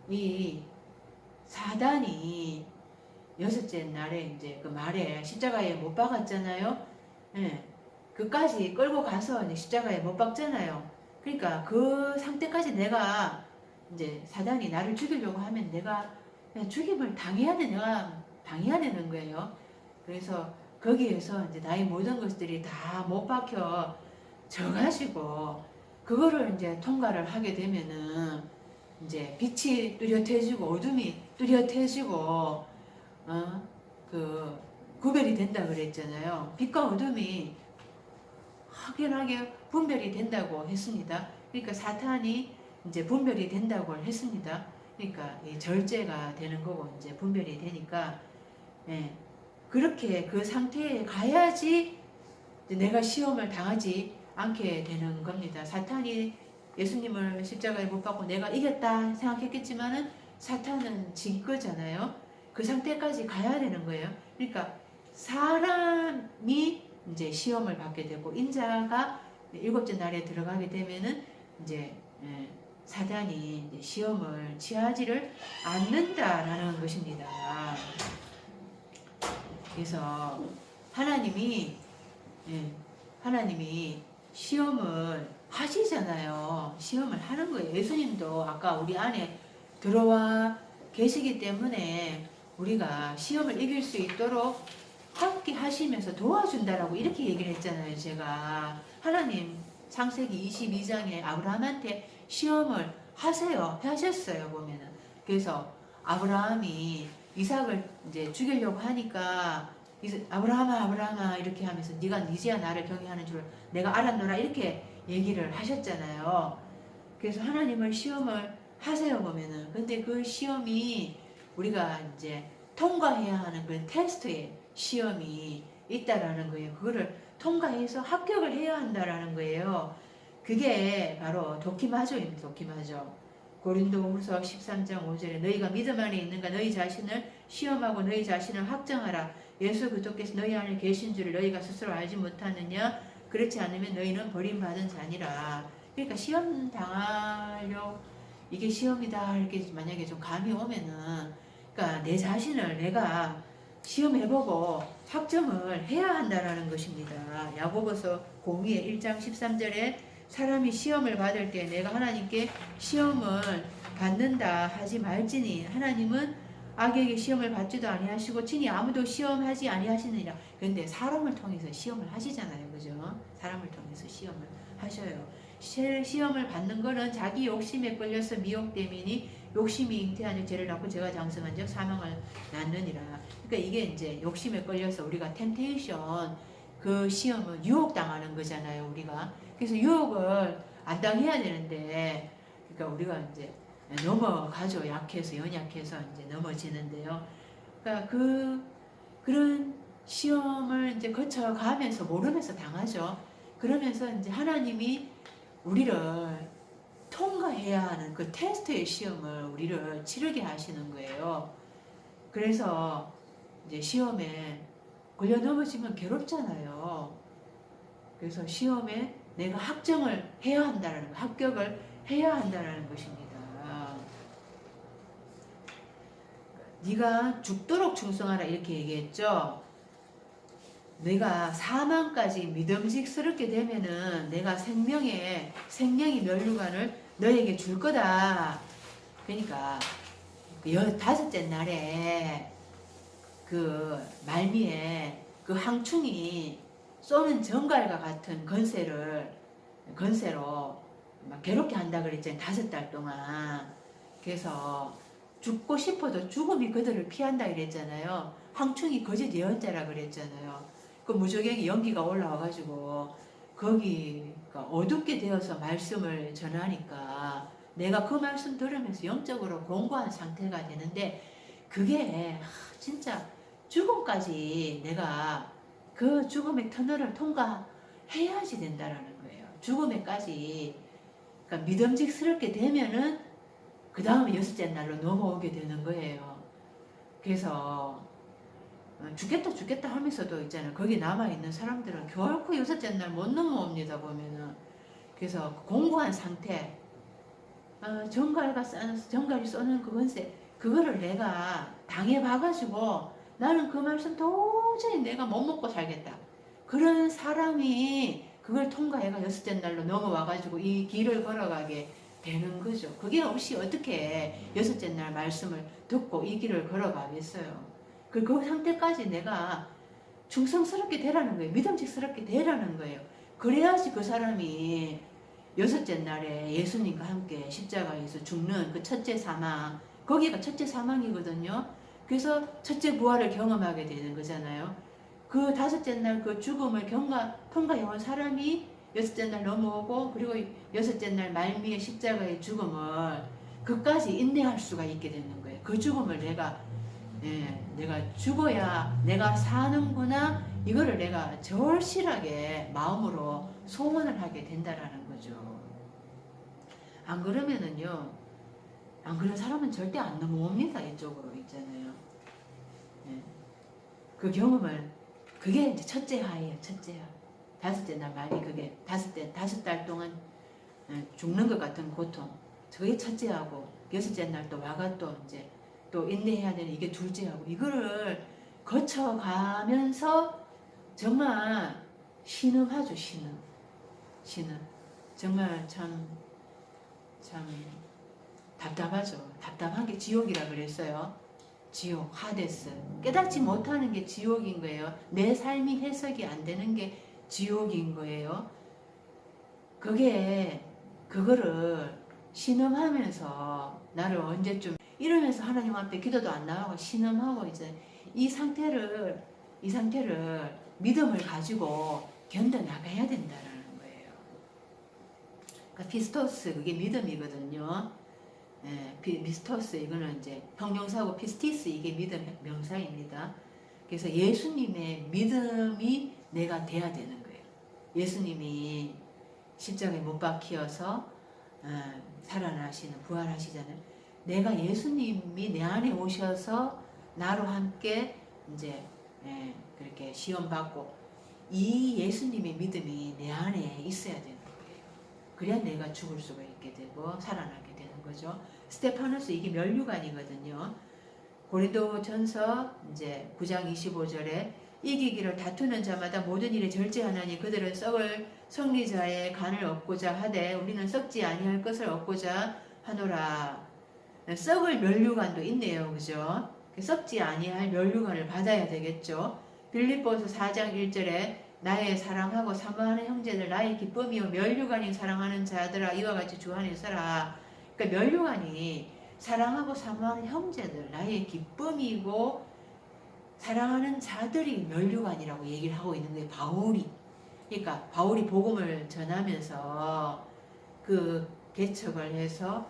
Speaker 1: 이 사단이 여섯째 날에 이제 그 말에 십자가에 못 박았잖아요. 그까지 끌고 가서 이제 십자가에 못 박잖아요. 그러니까 그 상태까지 내가 이제 사단이 나를 죽이려고 하면 내가 그냥 죽임을 당해야 돼. 내가 당해야 되는 거예요. 그래서 거기에서 이제 나의 모든 것들이 다 못 박혀 져가지고 그거를 이제 통과를 하게 되면은 이제 빛이 뚜렷해지고 어둠이 뚜렷해지고 그 구별이 된다 그랬잖아요. 빛과 어둠이 확연하게 분별이 된다고 했습니다. 그러니까 사탄이 이제 분별이 된다고 했습니다. 그러니까 절제가 되는 거고 이제 분별이 되니까 예, 그렇게 그 상태에 가야지 내가 시험을 당하지 않게 되는 겁니다. 사탄이 예수님을 십자가에 못 박고 내가 이겼다 생각했겠지만은 사탄은 진 거잖아요. 그 상태까지 가야 되는 거예요. 그러니까 사람이 이제 시험을 받게 되고 인자가 일곱째 날에 들어가게 되면은 이제 사단이 이제 시험을 취하지를 않는다라는 것입니다. 그래서 하나님이 시험을 하시잖아요. 시험을 하는 거예요. 예수님도 아까 우리 안에 들어와 계시기 때문에 우리가 시험을 이길 수 있도록 함께 하시면서 도와준다라고 이렇게 얘기를 했잖아요. 제가 하나님 창세기 22장에 아브라함한테 시험을 하셨어요. 보면은 그래서 아브라함이 이삭을 이제 죽이려고 하니까 아브라함아 이렇게 하면서 네가 이제야 나를 경외하는 줄 내가 알았노라 이렇게 얘기를 하셨잖아요. 그래서 하나님을 시험을 하세요 보면은 근데 그 시험이 우리가 이제 통과해야 하는 그런 테스트의 시험이 있다라는 거예요. 그거를 통과해서 합격을 해야 한다라는 거예요. 그게 바로 도키마조입니다. 도키마조. 고린도후서 13장 5절에 너희가 믿음 안에 있는가 너희 자신을 시험하고 너희 자신을 확정하라. 예수 그리스도께서 너희 안에 계신 줄을 너희가 스스로 알지 못하느냐? 그렇지 않으면 너희는 버림받은 자니라. 그러니까 시험 당하려 이게 시험이다 이렇게 만약에 좀 감이 오면은 그러니까 내 자신을 내가 시험해보고 확정을 해야 한다라는 것입니다. 야고보서 공의의 1장 13절에 사람이 시험을 받을 때 내가 하나님께 시험을 받는다 하지 말지니 하나님은 악에게 시험을 받지도 아니하시고 친히 아무도 시험하지 아니하시느니라. 그런데 사람을 통해서 시험을 하시잖아요. 그죠? 사람을 통해서 시험을 하셔요. 시험을 받는 거는 자기 욕심에 끌려서 미혹됨이니 욕심이 잉태하는 죄를 낳고 죄가 장성한 적 사망을 낳느니라. 그러니까 이게 이제 욕심에 끌려서 우리가 템테이션 그 시험은 유혹당하는 거잖아요. 우리가 그래서 유혹을 안 당해야 되는데 그러니까 우리가 이제 넘어가죠. 약해서 연약해서 이제 넘어지는데요. 그러니까 그런 시험을 이제 거쳐가면서 모르면서 당하죠. 그러면서 이제 하나님이 우리를 통과해야 하는 그 테스트의 시험을 우리를 치르게 하시는 거예요. 그래서 이제 시험에 걸려 넘어지면 괴롭잖아요. 그래서 시험에 내가 합격을 해야 한다는 것입니다. 네가 죽도록 충성하라 이렇게 얘기했죠. 내가 사망까지 믿음직스럽게 되면은 내가 생명의 면류관을 너에게 줄 거다. 그러니까 다섯째 날에 그 말미에 그 항충이 쏘는 정갈과 같은 건세로 막 괴롭게 한다 그랬잖아요. 5달 동안. 그래서 죽고 싶어도 죽음이 그들을 피한다 그랬잖아요. 항충이 거짓 예언자라 그랬잖아요. 그 무적에게 연기가 올라와가지고 거기가 어둡게 되어서 말씀을 전하니까 내가 그 말씀 들으면서 영적으로 공고한 상태가 되는데 그게 진짜 죽음까지 내가 그 죽음의 터널을 통과해야지 된다라는 거예요. 죽음에까지 그러니까 믿음직스럽게 되면은 그 다음에 6째 날로 넘어오게 되는 거예요. 그래서 죽겠다 하면서도 있잖아요. 거기 남아있는 사람들은 결코 6째 날 못 넘어옵니다. 보면은. 그래서 공고한 상태 정갈이 쏘는 그 건세 그거를 내가 당해봐가지고 나는 그 말씀 도저히 내가 못 먹고 살겠다. 그런 사람이 그걸 통과해가 6째 날로 넘어와가지고 이 길을 걸어가게 되는 거죠. 그게 없이 어떻게 6째 날 말씀을 듣고 이 길을 걸어가겠어요. 그 상태까지 내가 충성스럽게 되라는 거예요. 믿음직스럽게 되라는 거예요. 그래야지 그 사람이 여섯째 날에 예수님과 함께 십자가에서 죽는 그 첫째 사망, 거기가 첫째 사망이거든요. 그래서 첫째 부활을 경험하게 되는 거잖아요. 그 다섯째 날 그 죽음을 통과해온 사람이 여섯째 날 넘어오고, 그리고 여섯째 날 말미에 십자가의 죽음을 그까지 인내할 수가 있게 되는 거예요. 그 죽음을 내가 죽어야 내가 사는구나, 이거를 내가 절실하게 마음으로 소원을 하게 된다라는 거죠. 안 그러면은요, 안 그런 사람은 절대 안 넘어옵니다. 이쪽으로 있잖아요. 그 경험을, 그게 이제 첫째 하예요. 첫째 하. 다섯째 날 말이 그게 다섯 달 동안 죽는 것 같은 고통. 그게 첫째 하고, 여섯째 날 또 와가 또 이제 또 인내해야 되는 이게 둘째 하고, 이거를 거쳐가면서 정말 신음하죠. 신음. 정말 참 답답하죠. 답답한 게 지옥이라 그랬어요. 지옥, 하데스. 깨닫지 못하는 게 지옥인 거예요. 내 삶이 해석이 안 되는 게 지옥인 거예요. 그거를 신음하면서 나를 언제쯤 이러면서 하나님 앞에 기도도 안 나가고 신음하고 이제 이 상태를 믿음을 가지고 견뎌 나가야 된다라는 거예요. 그러니까 피스토스, 그게 믿음이거든요. 피스토스, 이거는 이제 형용사고, 피스티스, 이게 믿음 명사입니다. 그래서 예수님의 믿음이 내가 돼야 되는 거예요. 예수님이 십자가에 못 박히어서 살아나시는, 부활하시잖아요. 내가 예수님이 내 안에 오셔서 나로 함께 이제 그렇게 시험 받고, 이 예수님의 믿음이 내 안에 있어야 되는 거예요. 그래야 내가 죽을 수가 있게 되고 살아나게 되는 거죠. 스테파노스, 이게 면류관이거든요. 고린도전서 이제 9장 25절에 이기기를 다투는 자마다 모든 일에 절제하나니 그들은 썩을 성리자의 간을 얻고자 하되 우리는 썩지 아니할 것을 얻고자 하노라. 썩을 면류관도 있네요. 그죠? 썩지 아니할 면류관을 받아야 되겠죠. 빌립보서 4장 1절에 나의 사랑하고 사모하는 형제들, 나의 기쁨이요 면류관이 사랑하는 자들아 이와 같이 주 안에 서라. 그러니까 면류관이 사랑하고 사모하는 형제들, 나의 기쁨이고 사랑하는 자들이 면류관이라고 얘기를 하고 있는 거예요. 바울이. 그러니까 바울이 복음을 전하면서 그 개척을 해서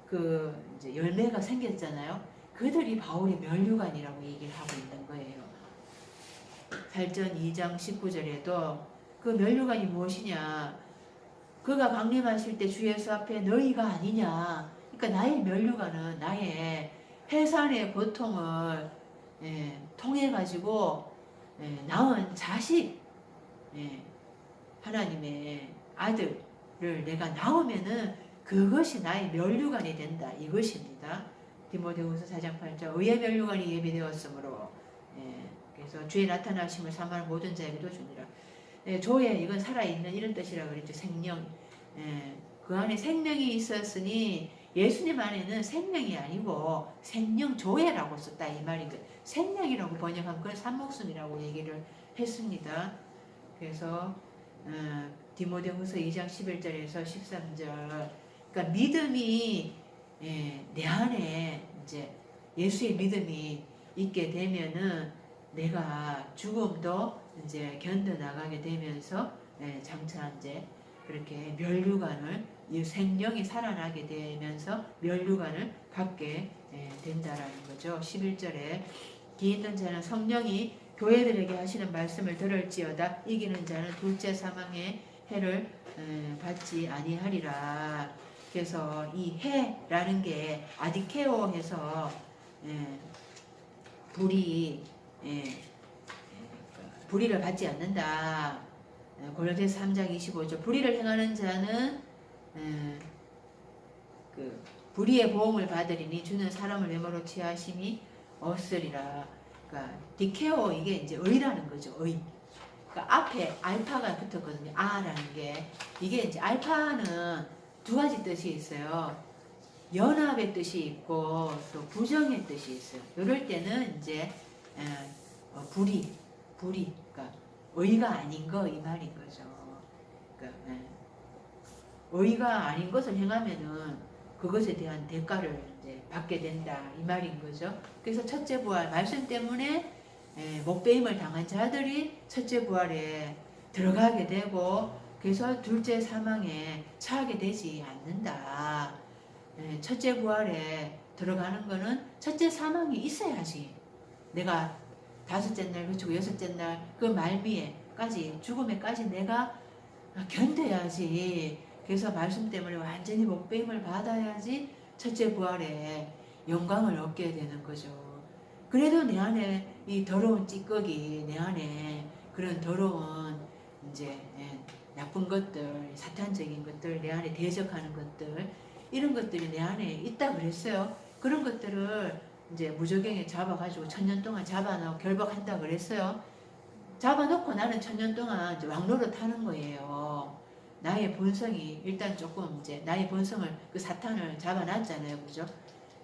Speaker 1: 그 이제 열매가 생겼잖아요. 그들이 바울의 면류관이라고 얘기를 하고 있는 거예요. 살전 2장 19절에도 그 면류관이 무엇이냐? 그가 강림하실 때 주 예수 앞에 너희가 아니냐? 그러니까 나의 면류관은 나의 해산의 고통을 통해 가지고 낳은 자식, 하나님의 아들을 내가 낳으면은 그것이 나의 면류관이 된다, 이것입니다. 디모데후서 4장 8절 의의 면류관이 예비되었으므로 그래서 주의 나타나심을 사모하는 모든 자에게도 주니라. 조에, 이건 살아있는 이런 뜻이라고 그랬죠. 생명. 그 안에 생명이 있었으니 예수님 안에는 생명이 아니고 생명조회라고 썼다 이 말이거든. 생명이라고 번역한 걸 산목숨이라고 얘기를 했습니다. 그래서 디모데후서 2장 11절에서 13절, 그러니까 믿음이 내 안에 이제 예수의 믿음이 있게 되면은 내가 죽음도 이제 견뎌 나가게 되면서 장차 이제 그렇게 면류관을, 이 생명이 살아나게 되면서 면류관을 갖게 된다라는 거죠. 11절에 기 있는 자는 성령이 교회들에게 하시는 말씀을 들을지어다 이기는 자는 둘째 사망의 해를 받지 아니하리라. 그래서 이 해라는 게 아디케오 해서 불의를 받지 않는다. 고린도서 3장 25절 불의를 행하는 자는 그 불의의 보응을 받으리니 주는 사람을 외모로 취하심이 없으리라. 그러니까 디케오, 이게 이제 의라는 거죠. 의. 그러니까 앞에 알파가 붙었거든요. 아라는 게. 이게 이제 알파는 두 가지 뜻이 있어요. 연합의 뜻이 있고 또 부정의 뜻이 있어요. 이럴 때는 이제 불의, 그러니까 의가 아닌 거 이 말인 거죠. 그러니까 의가 아닌 것을 행하면은 그것에 대한 대가를 이제 받게 된다 이 말인 거죠. 그래서 첫째 부활 말씀 때문에 목배임을 당한 자들이 첫째 부활에 들어가게 되고 그래서 둘째 사망에 처하게 되지 않는다. 첫째 부활에 들어가는 거는 첫째 사망이 있어야지 내가 다섯째 날 그치고 여섯째 날 그 말미에까지 죽음에까지 내가 견뎌야지. 그래서 말씀 때문에 완전히 목배임을 받아야지 첫째 부활에 영광을 얻게 되는 거죠. 그래도 내 안에 이 더러운 찌꺼기, 내 안에 그런 더러운 이제 나쁜 것들, 사탄적인 것들, 내 안에 대적하는 것들, 이런 것들이 내 안에 있다 그랬어요. 그런 것들을 이제 무저갱에 잡아가지고 1000년 동안 잡아놓고 결박한다 그랬어요. 잡아놓고 나는 1000년 동안 이제 왕노릇 하는 거예요. 나의 본성이 일단 조금 이제 나의 본성을 그 사탄을 잡아놨잖아요, 그죠?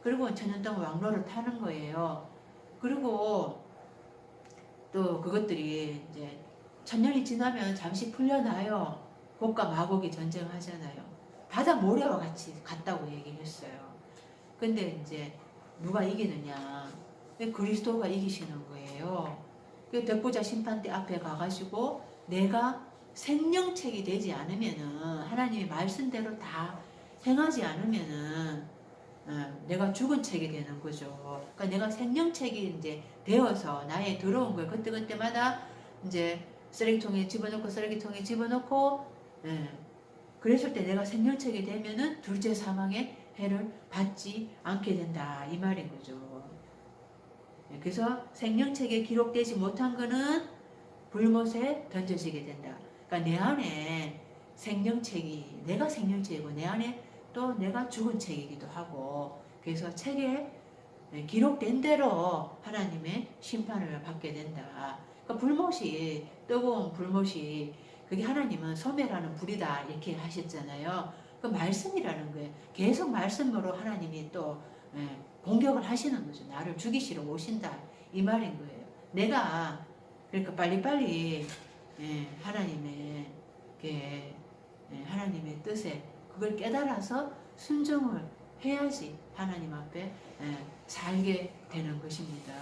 Speaker 1: 그리고 1000년 동안 왕노릇 하는 거예요. 그리고 또 그것들이 이제 1000년이 지나면 잠시 풀려나요. 복과 마곡이 전쟁하잖아요. 바다 모래와 같이 같다고 얘기를 했어요. 근데 이제 누가 이기느냐? 그리스도가 이기시는 거예요. 그 백보자 심판대 앞에 가가지고 내가 생명책이 되지 않으면은 하나님의 말씀대로 다 행하지 않으면은 내가 죽은 책이 되는 거죠. 그러니까 내가 생명책이 이제 되어서 나의 더러운 걸 그때그때마다 이제 쓰레기통에 집어넣고 그랬을 때 내가 생명책이 되면은 둘째 사망의 해를 받지 않게 된다 이 말인 거죠. 그래서 생명책에 기록되지 못한 거는 불못에 던져지게 된다. 그러니까 내 안에 생명책이 내가 생명책이고 내 안에 또 내가 죽은 책이기도 하고 그래서 책에 기록된 대로 하나님의 심판을 받게 된다. 그러니까 불못이 뜨거운 불못이 그게 하나님은 소멸하는 불이다 이렇게 하셨잖아요. 그 말씀이라는 거예요. 계속 말씀으로 하나님이 또 공격을 하시는 거죠. 나를 죽이시러 오신다 이 말인 거예요. 내가 그러니까 빨리빨리 하나님의 하나님의 뜻에 그걸 깨달아서 순종을 해야지 하나님 앞에 살게 되는 것입니다.